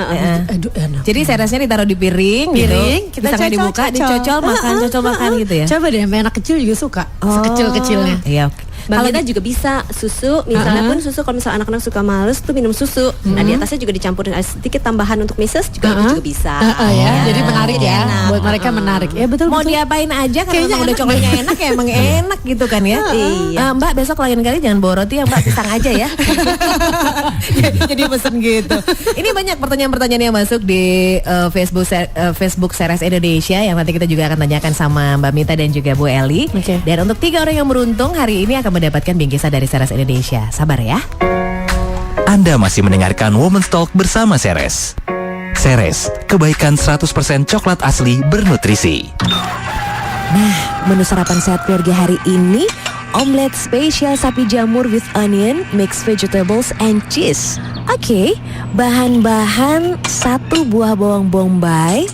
Aduh enak. Jadi Ceresnya ditaruh di piring gitu. kita Pisangnya dibuka, dicocol makan, cocol makan gitu ya. Coba deh, sampai anak kecil juga suka. Sekecil-kecilnya. Iya, oke. Mbak Mita juga bisa susu, misalnya pun susu kalau misalnya anak-anak suka males tuh minum susu. Nah di atasnya juga dicampurin sedikit tambahan untuk Mrs. juga itu juga bisa. Ya, jadi menarik Jadi ya. enak. Buat mereka menarik. Ya betul Mau betul. diapain aja karena Kayaknya memang udah enak coklatnya enak ya emang enak gitu kan ya. Iya. Mbak besok lain kali jangan bawa roti ya Mbak, pisang aja ya. Jadi pesen gitu. Ini banyak pertanyaan-pertanyaan yang masuk di Facebook Ceres Indonesia yang nanti kita juga akan tanyakan sama Mbak Mita dan juga Bu Eli. Oke. Dan untuk 3 orang yang beruntung hari ini akan mendapatkan bingkisan dari Ceres Indonesia. Sabar ya. Anda masih mendengarkan Women's Talk bersama Ceres. Ceres, kebaikan 100% coklat asli bernutrisi. Menu sarapan sehat keluarga hari ini, omelet spesial sapi jamur with onion, mixed vegetables and cheese. Oke, bahan-bahan 1 buah bawang bombay,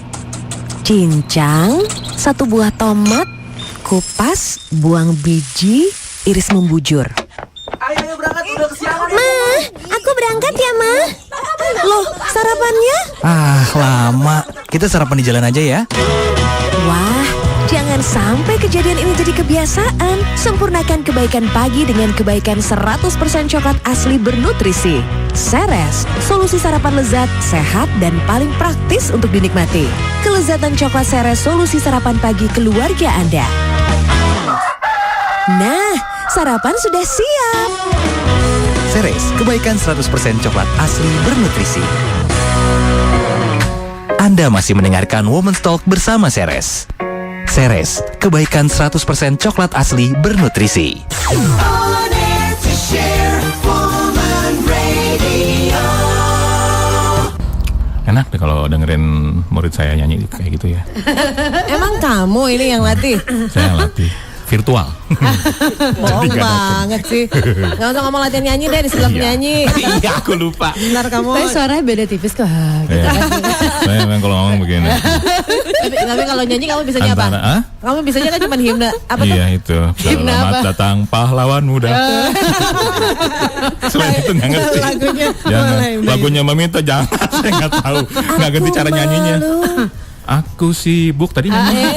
cincang, 1 buah tomat, kupas, buang biji, iris membujur. Ma, aku berangkat ya Ma. Loh, sarapannya? Lama. Kita sarapan di jalan aja ya. Wah, Jangan sampai kejadian ini jadi kebiasaan. Sempurnakan kebaikan pagi dengan kebaikan 100% coklat asli bernutrisi. Ceres, solusi sarapan lezat, sehat, dan paling praktis untuk dinikmati. Kelezatan coklat Ceres, solusi sarapan pagi keluarga Anda. Nah, sarapan sudah siap. Ceres, kebaikan 100% coklat asli bernutrisi. Anda masih mendengarkan Women's Talk bersama Ceres. Ceres, kebaikan 100% coklat asli bernutrisi. Enak deh kalau dengerin murid saya nyanyi kayak gitu ya. Emang kamu ini yang latih? Saya latih virtual. Bohong nggak datang. banget sih. Gak usah ngomong latihan nyanyi deh di sebelah penyanyi. Iya, aku lupa. Bentar kamu. Tapi suaranya beda tipis kok. Gitu. Iya. Saya memang kalau ngomong begini. Tapi kalau nyanyi kamu bisanya apa? Antara, ah? Kamu bisanya kan cuma himne. Apa tuh? Iya itu. Himne Selamat apa? datang pahlawan muda. Selain itu nggak ngerti. Lagunya. Jangan. Boleh, Lagunya Mamita jangan. Saya nggak tahu. Nggak ngerti cara nyanyinya. Aku sibuk tadi nyanyi.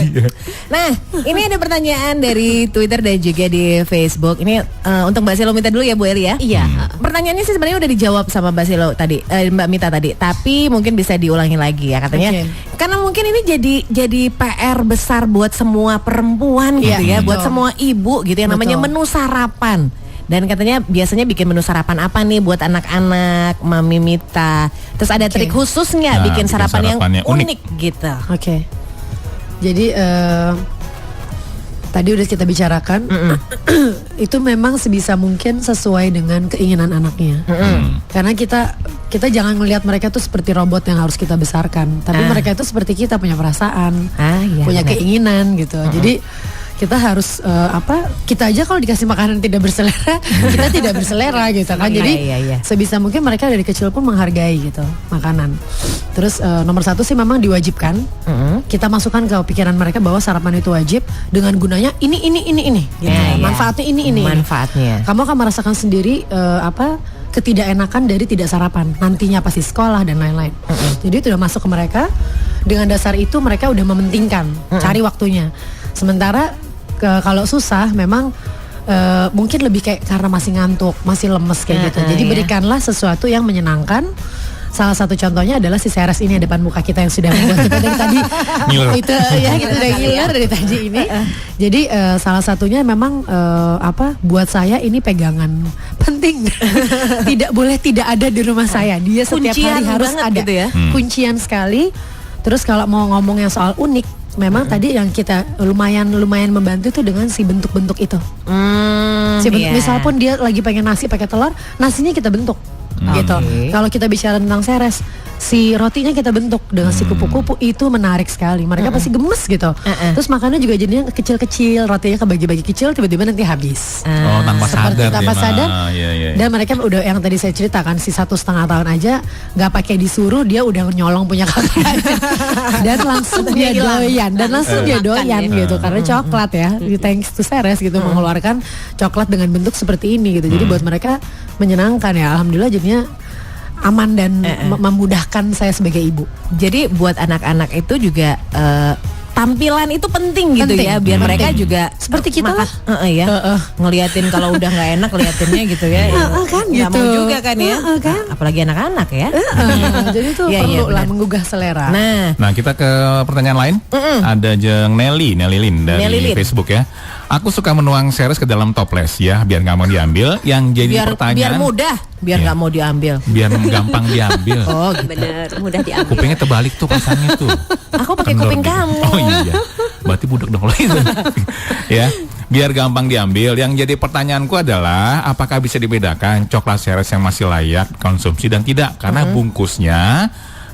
Iya. Nah, ini ada pertanyaan dari Twitter dan juga di Facebook. Ini untuk Mbak Silo minta dulu ya Bu Eli ya. Iya. Pertanyaannya sih sebenarnya udah dijawab sama Mbak Silo tadi, Mbak Mita tadi. Tapi mungkin bisa diulangi lagi ya katanya. Oke. Karena mungkin ini jadi PR besar buat semua perempuan gitu ya, Iya, buat betul. semua ibu gitu yang namanya Betul. menu sarapan. Dan katanya biasanya bikin menu sarapan apa nih buat anak-anak, Mami Mita. Terus ada Oke. trik khusus nggak Nah, bikin bikin sarapan yang sarapannya unik. unik gitu. Oke. Jadi tadi udah kita bicarakan, itu memang sebisa mungkin sesuai dengan keinginan anaknya. Karena kita jangan melihat mereka tuh seperti robot yang harus kita besarkan, tapi mereka itu seperti kita, punya perasaan, Iya, punya benar. keinginan gitu. Jadi kita harus kita aja kalau dikasih makanan tidak berselera, kita tidak berselera gitu kan. Iya, Jadi iya. sebisa mungkin mereka dari kecil pun menghargai gitu makanan. Terus nomor satu sih memang diwajibkan. Kita masukkan ke pikiran mereka bahwa sarapan itu wajib dengan gunanya ini gitu. Ya, ya. Manfaatnya ini. Manfaatnya. Kamu akan merasakan sendiri ketidakenakan dari tidak sarapan nantinya pasti sekolah dan lain-lain. Jadi itu udah masuk ke mereka. Dengan dasar itu mereka udah mementingkan cari waktunya. Sementara kalau susah memang mungkin lebih kayak karena masih ngantuk, masih lemes kayak gitu. Jadi iya. berikanlah sesuatu yang menyenangkan. Salah satu contohnya adalah si Ceres ini depan muka kita yang sudah membuat kita dari tadi itu ya kita udah ngiler dari tadi ini. Jadi salah satunya memang buat saya ini pegangan penting. Tidak boleh tidak ada di rumah saya. Dia setiap Kuncian hari harus banget ada. gitu ya. Kuncian sekali. Terus kalau mau ngomong yang soal unik, memang tadi yang kita lumayan membantu itu dengan si bentuk-bentuk itu. Iya. Misal pun dia lagi pengen nasi pakai telur, nasinya kita bentuk. Gitu. Oke. Kalau kita bicara tentang Ceres, si rotinya kita bentuk dengan si kupu-kupu, itu menarik sekali. Mereka pasti gemes gitu. Terus makannya juga jadinya kecil-kecil, rotinya kebagi-bagi kecil, tiba-tiba nanti habis. Oh, tanpa Seperti sadar tanpa dia mah. sadar. Iya. Dan mereka udah yang tadi saya ceritakan si 1,5 tahun aja nggak pakai disuruh dia udah nyolong punya kakak dan langsung dia doyan ya. gitu karena coklat ya. Thanks to Ceres gitu mengeluarkan coklat dengan bentuk seperti ini gitu. Jadi buat mereka menyenangkan ya. Alhamdulillah jadinya aman dan memudahkan saya sebagai ibu. Jadi buat anak-anak itu juga tampilan itu penting gitu Penting, ya, biar penting. mereka juga Seperti kita lah. ya, ngeliatin kalau udah nggak enak liatinnya gitu ya. Kan Nggak gitu. mau juga kan ya. Kan. Apalagi anak-anak ya. Jadi itu Iya, perlu iya, lah benar. menggugah selera. Nah, kita ke pertanyaan lain. Ada jeng Nelly Lin dari Nelly Lin. Facebook ya. Aku suka menuang Ceres ke dalam toples ya, biar nggak mau diambil. Yang jadi biar pertanyaan, mudah, biar Iya. nggak mau diambil. biar gampang diambil. Oh gitu. Bener, mudah diambil. Kupingnya terbalik tuh pasangnya tuh. Aku pakai Kendor kuping gitu. kamu. Oh iya. Berarti budak dong lo itu. Ya, biar gampang diambil. Yang jadi pertanyaanku adalah apakah bisa dibedakan coklat Ceres yang masih layak konsumsi dan tidak? Karena bungkusnya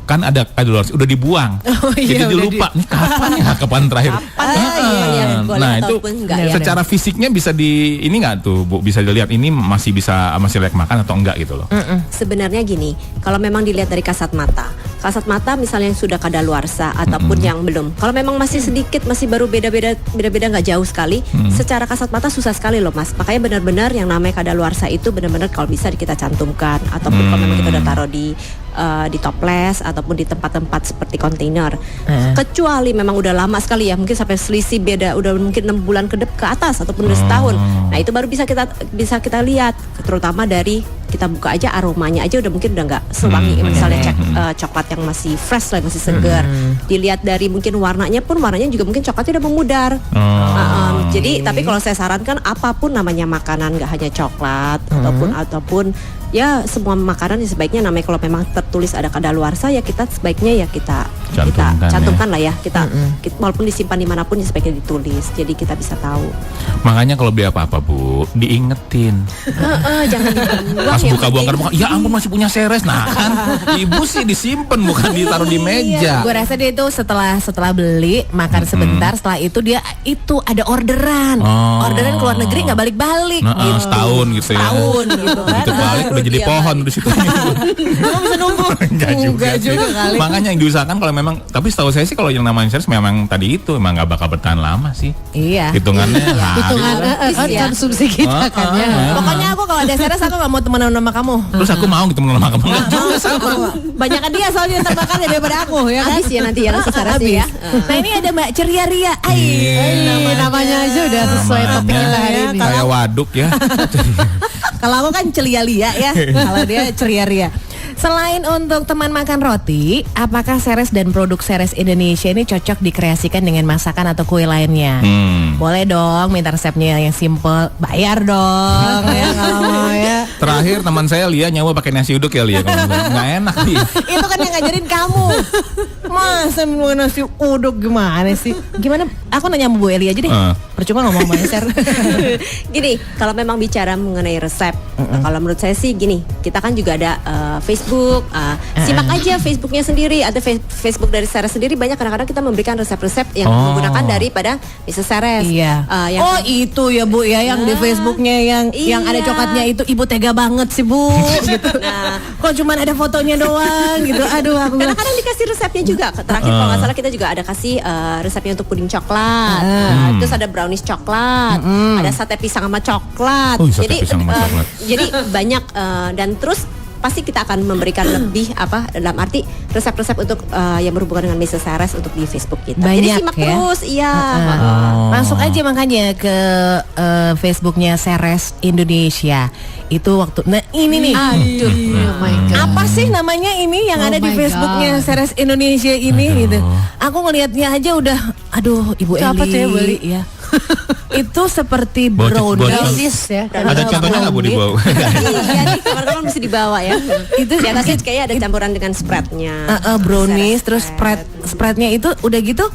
kan ada kadaluarsa udah dibuang. Oh, iya, Jadi udah lupa nih kapan ya kapan terakhir. iya, boleh Nah, itu ataupun enggak ya. secara fisiknya bisa ini nggak tuh, Bu? Bisa dilihat ini masih layak makan atau enggak gitu loh. Sebenarnya gini, kalau memang dilihat dari kasat mata, kasat mata misalnya yang sudah kadaluarsa ataupun yang belum. Kalau memang masih sedikit, masih baru beda-beda nggak jauh sekali, secara kasat mata susah sekali loh Mas. Makanya benar-benar yang namanya kadaluarsa itu benar-benar kalau bisa kita cantumkan, ataupun kalau memang kita udah taruh di toples ataupun di tempat-tempat seperti kontainer. Kecuali memang udah lama sekali ya, mungkin sampai selisih beda udah mungkin 6 bulan ke atas ataupun udah setahun. Nah, itu baru bisa kita lihat, terutama dari kita buka aja aromanya aja udah mungkin udah nggak sewangi misalnya coklat yang masih fresh lah, masih segar. Dilihat dari mungkin warnanya juga mungkin coklatnya udah memudar. Jadi tapi kalau saya sarankan apapun namanya makanan, nggak hanya coklat ataupun ya semua makanan sebaiknya namanya kalau memang tertulis ada kadaluarsa ya kita sebaiknya ya kita cantumkan lah ya, kita walaupun disimpan dimanapun ya sebaiknya ditulis, jadi kita bisa tahu. Makanya kalau beli apa-apa Bu, diingetin. Jangan dibuang. Pas buka bongkar ya ampun masih punya Ceres. Nah kan ibu sih disimpan bukan ditaruh di meja. Gue rasa dia itu setelah beli makan sebentar, setelah itu dia ada orderan ke luar negeri nggak balik-balik gitu. Setahun gitu ya. Setahun gitu kan. Itu balik udah jadi pohon di situ. Kamu bisa nunggu. Enggak juga kali. Makanya yang diusahakan kalau memang, tapi setahu saya sih kalau yang namanya Ceres memang tadi itu memang nggak bakal bertahan lama sih. Iya. Hitungannya konsumsi kita kan ya. Pokoknya aku kalau ada Ceres aku nggak mau temenan sama kamu. Terus aku mau gitu sama kamu. Enggak juga sama. Banyakan dia soalnya ntar makannya daripada aku ya kan. Habis ya nanti ya langsung Ceres ya. Nah ini ada Mbak Ceria Ria. Namanya aja udah sesuai topik kita hari ini. Kayak waduk ya. Kalau aku kan celia lia ya, kalau dia ceria ria. Selain untuk teman makan roti, apakah Ceres dan produk Ceres Indonesia ini cocok dikreasikan dengan masakan atau kue lainnya? Boleh dong, minta resepnya yang simple, bayar dong ya kalau mau ya. Terakhir teman saya Lia nyawa pakai nasi uduk ya Lia, kalau nggak enak nih. Itu kan yang ngajarin kamu. Masa mau nasi uduk gimana sih? Gimana? Aku nanya sama Bu Eli aja deh. Percuma ngomong banyak. Gini, kalau memang bicara mengenai resep, kalau menurut saya sih gini, kita kan juga ada Facebook, simak aja Facebooknya sendiri, ada Facebook dari Ceres sendiri, banyak kadang-kadang kita memberikan resep-resep yang menggunakan daripada Mrs. Ceres. Iya. Itu ya Bu ya, yang di Facebooknya yang ada coklatnya itu, ibu tega banget sih Bu. Gitu. Nah, kok cuma ada fotonya doang gitu. Aduh, aku kadang-kadang dikasih resepnya juga. Terakhir kalau nggak salah kita juga ada kasih resepnya untuk puding coklat. Terus ada brownies coklat, ada sate pisang sama coklat. Jadi banyak dan terus pasti kita akan memberikan lebih dalam arti resep-resep untuk yang berhubungan dengan Mrs. Ceres untuk di Facebook kita. Banyak, jadi simak terus, iya. Masuk aja makanya ke Facebooknya Ceres Indonesia. Itu waktu, nah ini nih. Aduh, oh my God. Apa sih namanya ini yang ada di Facebooknya Ceres Indonesia ini gitu. Aku ngelihatnya aja udah, aduh Ibu Eli. Apa tuh ya beli? Ya. Itu seperti brownies ya. Ada contohnya nggak Bu di bawah? Iya nih, kawan-kawan mesti dibawa ya. Itu di atasnya kayaknya ada campuran dengan spreadnya. Brownies, terus spreadnya itu udah gitu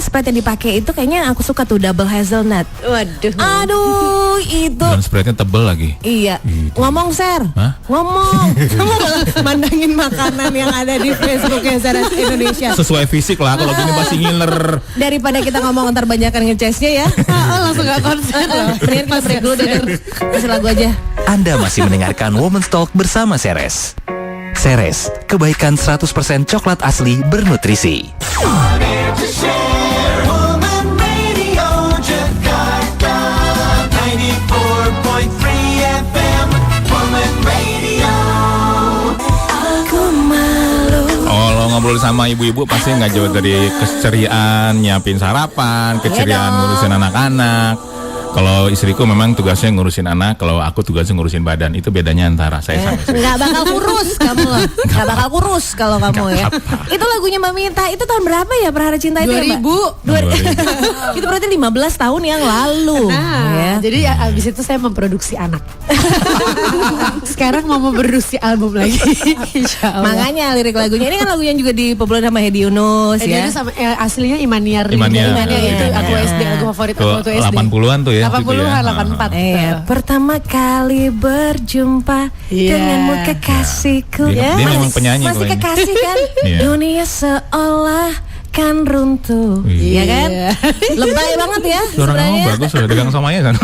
spread yang dipakai itu kayaknya aku suka tuh double hazelnut. Waduh. Aduh, itu. Dan spreadnya tebel lagi. Iya. Gitu. Ngomong Ser. Ngomong. Kamu malah mandangin makanan yang ada di Facebooknya Ceres Indonesia. Sesuai fisik lah, kalau gini pasti ngiler. Daripada kita ngomong ntar banyakan ngecesnya ya. Langsung gak konsen loh. Mendingan kita break dulu denger kasih lagu aja. Anda masih mendengarkan Women's Talk bersama Ceres. Ceres, kebaikan 100% coklat asli bernutrisi. Kalau ngobrol sama ibu-ibu pasti nggak jauh dari keceriaan nyiapin sarapan, keceriaan ngurusin anak-anak. Kalau istriku memang tugasnya ngurusin anak, kalau aku tugasnya ngurusin badan. Itu bedanya antara saya sama istri. Nggak bakal kurus kamu. Nggak bakal kurus kalau kamu ya. Itu lagunya Mbak Mita, itu tahun berapa ya Perhara Cinta itu 2000. ya Mbak? Itu berarti 15 tahun yang lalu. Jadi abis itu saya memproduksi anak. Sekarang mau memproduksi album lagi. Insya Allah. Makanya lirik lagunya ini kan lagunya juga dipopuler sama Hedi Yunus ya. Sama aslinya Imaniar. Imaniar itu aku SD, lagu favorit aku tuh SD. 80-an tuh ya. 80-an, 84. Pertama kali berjumpa denganmu kekasihku. Dia memang penyanyi. Masih kekasih kan? Dunia seolah akan runtuh. Iya. Ya kan? Lebay banget ya Suara kamu sebenarnya. bagus udah dagang somanya kan.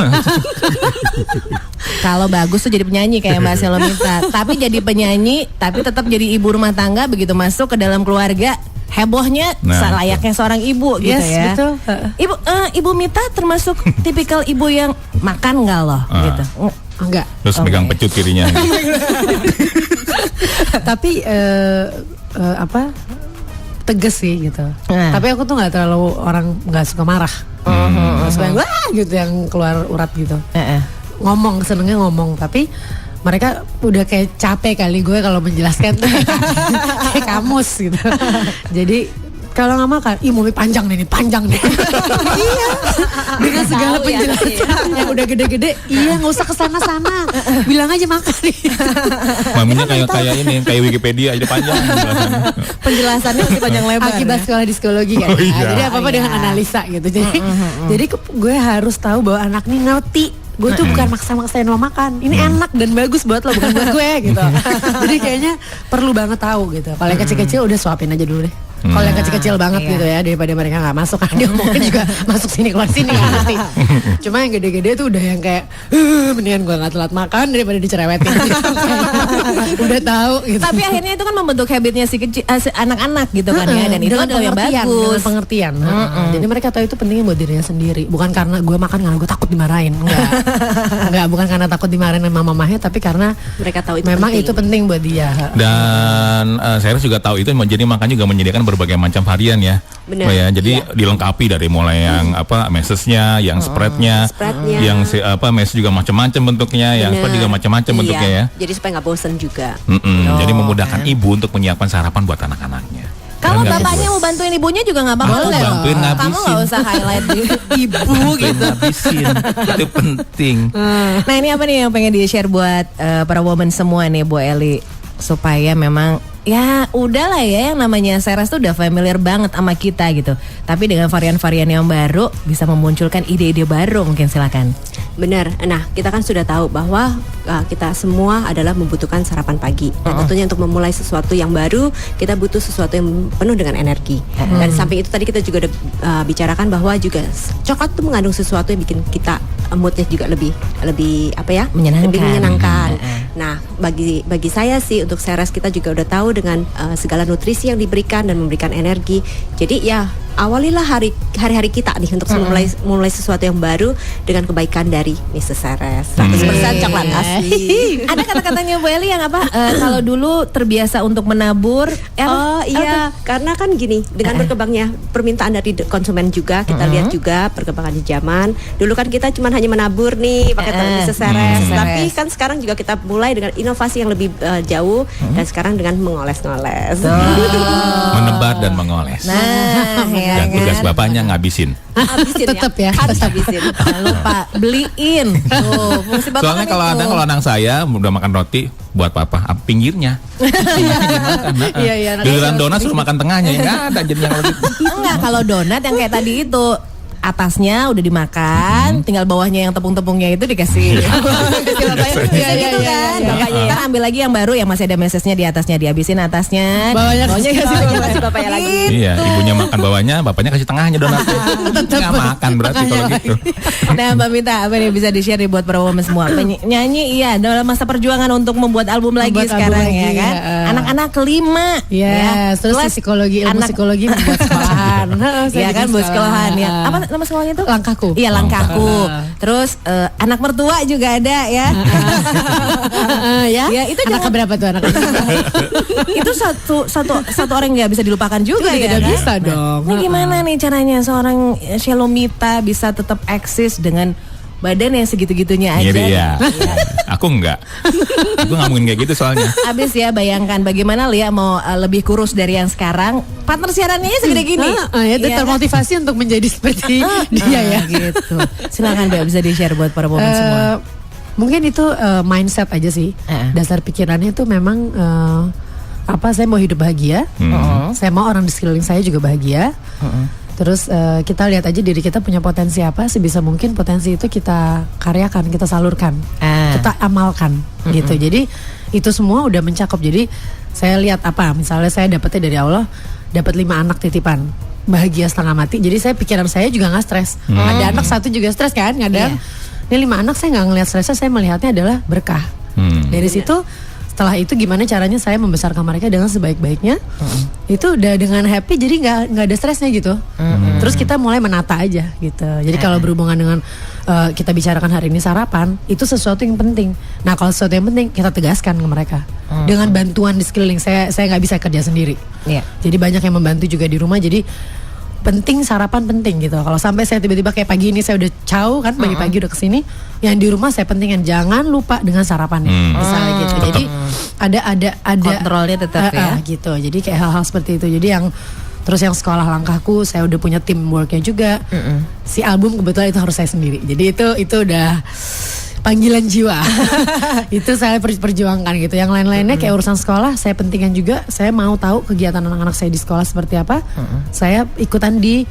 Kalau bagus tuh jadi penyanyi kayak Mbak Selomita. Tapi jadi penyanyi, tapi tetap jadi ibu rumah tangga, begitu masuk ke dalam keluarga hebohnya Nah, layaknya seorang ibu gitu Yes, ya. betul. Ibu Mita termasuk tipikal ibu yang makan nggak loh gitu. Enggak. Terus megang pecut kirinya. Tapi apa? Tegas sih gitu. Nah. Tapi aku tuh nggak terlalu orang nggak suka marah. Nggak suka yang wah gitu yang keluar urat gitu. Ngomong, senengnya ngomong, tapi mereka udah kayak capek kali gue kalau menjelaskan kayak kamus gitu. Jadi kalau nggak makan, ih mau mie panjang nih iya, dengan segala Tahu ya, penjelasan yang udah gede-gede, iya nggak usah kesana-sana, bilang aja makan nih. Maminya kayak ini, kayak Wikipedia aja panjang. Penjelasannya masih panjang lebar. Akibat sekolah di psikologi kan, Oh, iya. jadi apa-apa dengan analisa gitu. Jadi gue harus tahu bahwa anak nih ngerti. Gue tuh bukan maksa-maksain lo makan. Ini enak dan bagus buat lo, bukan buat gue gitu. Jadi kayaknya perlu banget tahu gitu. Kalau yang kecil-kecil udah suapin aja dulu deh. Kalau yang kecil-kecil banget gitu ya, daripada mereka nggak masuk kan dia mungkin juga masuk sini keluar sini nggak ngerti. Cuma yang gede-gede tuh udah yang kayak mendingan gue nggak telat makan daripada dicerewetin. Udah tahu gitu. Tapi akhirnya itu kan membentuk habitnya si kecil, anak-anak gitu kan ya, dan itu dengan adalah yang pengertian, bagus. dengan pengertian. Jadi mereka tahu itu pentingnya buat dirinya sendiri. Bukan karena gue makan karena gue takut dimarahin. Enggak, bukan karena takut dimarahin sama mamahnya, tapi karena Mereka tahu itu memang penting. itu penting buat dia. Dan saya juga tahu itu, jadi makanya juga menyediakan berbagai macam varian ya. Benar. Oh ya, jadi dilengkapi dari mulai yang mesesnya, yang spreadnya, Spreadnya. yang mes juga macam-macam bentuknya, yang spread juga macam-macam bentuknya ya. Jadi supaya nggak bosen juga. Jadi memudahkan ibu untuk menyiapkan sarapan buat anak-anaknya. Kalau Keren nggak, bapaknya Bu? mau bantuin ibunya juga nggak apa-apa. Aku loh. bantuin Kamu ngabisin. nggak usah highlight di ibu gitu. Ngabisin, itu penting. Nah ini apa nih yang pengen di-share buat para woman semua nih Bu Eli, supaya memang ya udahlah ya, yang namanya Ceres tuh udah familiar banget sama kita gitu. Tapi dengan varian-varian yang baru bisa memunculkan ide-ide baru, mungkin silakan. Benar. Nah, kita kan sudah tahu bahwa kita semua adalah membutuhkan sarapan pagi. Dan tentunya untuk memulai sesuatu yang baru, kita butuh sesuatu yang penuh dengan energi. Dan samping itu tadi kita juga udah bicarakan bahwa juga coklat itu mengandung sesuatu yang bikin kita moodnya juga lebih apa ya? Menyenangkan. Lebih menyenangkan. Nah, bagi saya sih untuk Ceres kita juga udah tahu dengan segala nutrisi yang diberikan dan memberikan energi. Jadi ya awalilah hari-hari kita nih untuk mulai sesuatu yang baru dengan kebaikan dari Mrs. Ceres. 100% coklat asli. Ada kata-katanya Bu Eli yang apa? Kalau dulu terbiasa untuk menabur. Oh iya, karena kan gini, dengan berkembangnya permintaan dari konsumen juga, kita lihat juga perkembangan di zaman. Dulu kan kita cuma hanya menabur nih pakai Mrs. Ceres, tapi kan sekarang juga kita mulai dengan inovasi yang lebih jauh, dan sekarang dengan mengoles-ngoles. Menebar dan mengoles. Nah, ya Dan tugas kan? bapaknya ngabisin. Habisin Tetep ya. harus habisin. Jangan lupa beliin. Tuh, fungsi bapak Soalnya kan itu. kalau anak saya udah makan roti buat papa, pinggirnya. Iya, iya, anak Giliran donat suruh makan tengahnya, ya nggak ada jadinya kalau gitu. Enggak, kalau donat yang kayak tadi itu atasnya udah dimakan, tinggal bawahnya yang tepung-tepungnya itu dikasih. Dikasih bapaknya. Bisa gitu kan. Bapaknya kan ambil lagi yang baru yang masih ada mesesnya di atasnya, dihabisin atasnya. Bawahnya kasih bapaknya lagi. Iya, ibunya makan bawahnya, bapaknya kasih tengahnya donatnya. Nggak makan berarti kalau gitu. Nah Mbak Mita, apa nih bisa di-share nih buat para woman semua? Penyanyi iya dalam masa perjuangan untuk membuat album lagi Membuat sekarang album ya lagi, kan. ya. Anak-anak kelima. Yes, terus Plus di psikologi, ilmu anak- psikologi membuat sekolahan. Iya kan, buat sekolahan ya. Apa nama sekolahnya itu? Langkahku. Iya, Langkahku. Terus anak mertua juga ada ya. Ya, Ya, itu anak jangan- keberapa tuh anak? Itu satu orang yang nggak bisa dilupakan juga Itu ya. tidak kan? bisa dong. Ini gimana nih caranya seorang Shalomita bisa tetap eksis dengan badan yang segitu-gitunya aja? Ngiri ya. Aku enggak. Aku nggak mungkin kayak gitu soalnya. Abis ya, bayangkan bagaimana Lia mau lebih kurus dari yang sekarang. Partner siarannya segede gini. Ya, itu Iya kan? termotivasi untuk menjadi seperti dia ya. Gitu. Silakan Mbak, bisa di-share buat para woman semua. Mungkin itu mindset aja sih. Dasar pikirannya itu memang saya mau hidup bahagia. Saya mau orang di sekeliling saya juga bahagia. Terus kita lihat aja diri kita punya potensi apa, sebisa mungkin potensi itu kita karyakan, kita salurkan, kita amalkan gitu. Jadi itu semua udah mencakup. Jadi saya lihat apa, misalnya saya dapetnya dari Allah, dapat 5 anak titipan. bahagia setengah mati. Jadi pikiran saya juga nggak stres. Ada anak satu juga stres kan, kadang. Ini 5 anak saya nggak ngelihat stresnya, saya melihatnya adalah berkah. Dari situ setelah itu gimana caranya saya membesarkan mereka dengan sebaik-baiknya. Itu udah dengan happy, jadi nggak ada stresnya gitu. Terus kita mulai menata aja gitu. Jadi kalau berhubungan dengan kita bicarakan hari ini sarapan, itu sesuatu yang penting. Nah kalau sesuatu yang penting kita tegaskan ke mereka dengan bantuan di sekeliling. Saya nggak bisa kerja sendiri. Jadi banyak yang membantu juga di rumah. Jadi penting, sarapan penting gitu. Kalau sampai saya tiba-tiba kayak pagi ini saya udah caw kan, pagi-pagi udah kesini, yang di rumah saya pentingin jangan lupa dengan sarapannya, misalnya gitu. Jadi ada Kontrolnya tetap ya. gitu. Jadi kayak hal-hal seperti itu. Jadi yang terus yang sekolah langkahku saya udah punya teamworknya juga. Si album kebetulan itu harus saya sendiri. Jadi itu udah panggilan jiwa. Itu saya perjuangkan gitu. Yang lain-lainnya kayak urusan sekolah saya pentingkan juga. Saya mau tahu kegiatan anak-anak saya di sekolah seperti apa. Saya ikutan di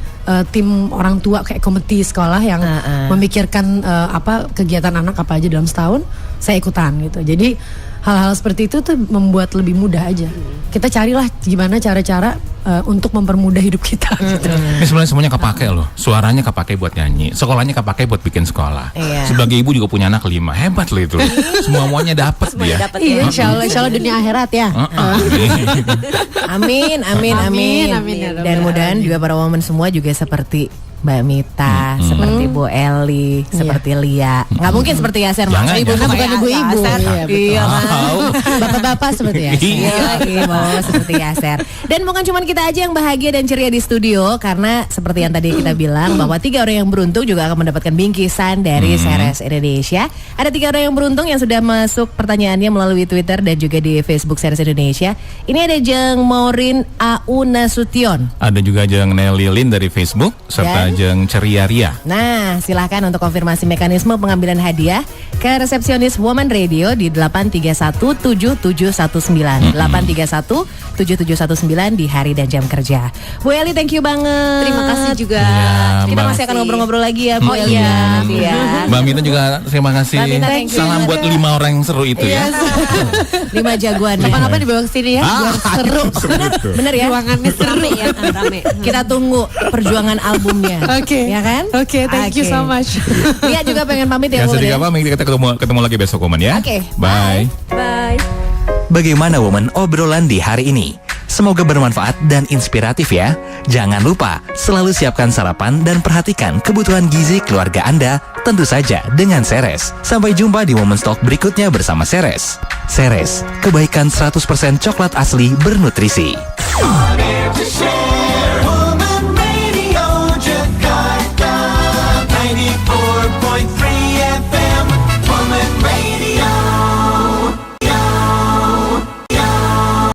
tim orang tua kayak komite sekolah yang memikirkan apa kegiatan anak apa aja dalam setahun. Saya ikutan gitu. Jadi hal-hal seperti itu tuh membuat lebih mudah aja. Kita carilah gimana cara-cara untuk mempermudah hidup kita. Gitu. Ini sebenarnya semuanya kepake loh. Suaranya kepake buat nyanyi, sekolahnya kepake buat bikin sekolah. Sebagai ibu juga punya anak 5, hebat loh itu. Semuanya dapat dia. Iya, insya Allah dunia akhirat ya. Amin. Dan mudahan juga para woman semua juga seperti Mbak Mita, seperti Bu Eli, seperti Lia. Nggak mungkin seperti Yaser, Jangan, ibu jangan. bukan ibu-ibu. Iya kan? Bapak-bapak seperti ya. Iya, mau seperti Yaser. Dan bukan cuma kita aja yang bahagia dan ceria di studio, karena seperti yang tadi kita bilang bahwa 3 orang yang beruntung juga akan mendapatkan bingkisan dari Ceres Indonesia. Ada 3 orang yang beruntung yang sudah masuk pertanyaannya melalui Twitter dan juga di Facebook Ceres Indonesia. Ini ada Jeng Maureen A.U. Nasution. Ada juga Jeng Nelly Lin dari Facebook serta Jeng Ceria Ria. Nah, silahkan untuk konfirmasi mekanisme pengambilan hadiah ke resepsionis Woman Radio di 8317719 8317719 di hari dan jam kerja. Bu Eli, thank you banget. Terima kasih juga. Ya, Kita Mbak. masih akan ngobrol-ngobrol lagi ya, Bu Eli. Ya. Mbak Mita juga terima kasih. Mbak Mita, thank you. Salam buat 5 orang yang seru itu ya. 5 jagoan. Kapan-kapan dibawa ke sini ya. Biar seru. Bener ya? Ruangannya seru Rame ya, rame. Kita tunggu perjuangan albumnya. Oke. Ya kan? Oke, thank you so much. Dia juga pengen pamit ya, Ya Bu. sedikit apa, kita ketemu lagi besok Woman ya. Oke, Bye. Bye. Bagaimana Woman obrolan di hari ini? Semoga bermanfaat dan inspiratif ya. Jangan lupa selalu siapkan sarapan dan perhatikan kebutuhan gizi keluarga Anda, tentu saja dengan Ceres. Sampai jumpa di Women's Talk berikutnya bersama Ceres. Ceres, kebaikan 100% coklat asli bernutrisi.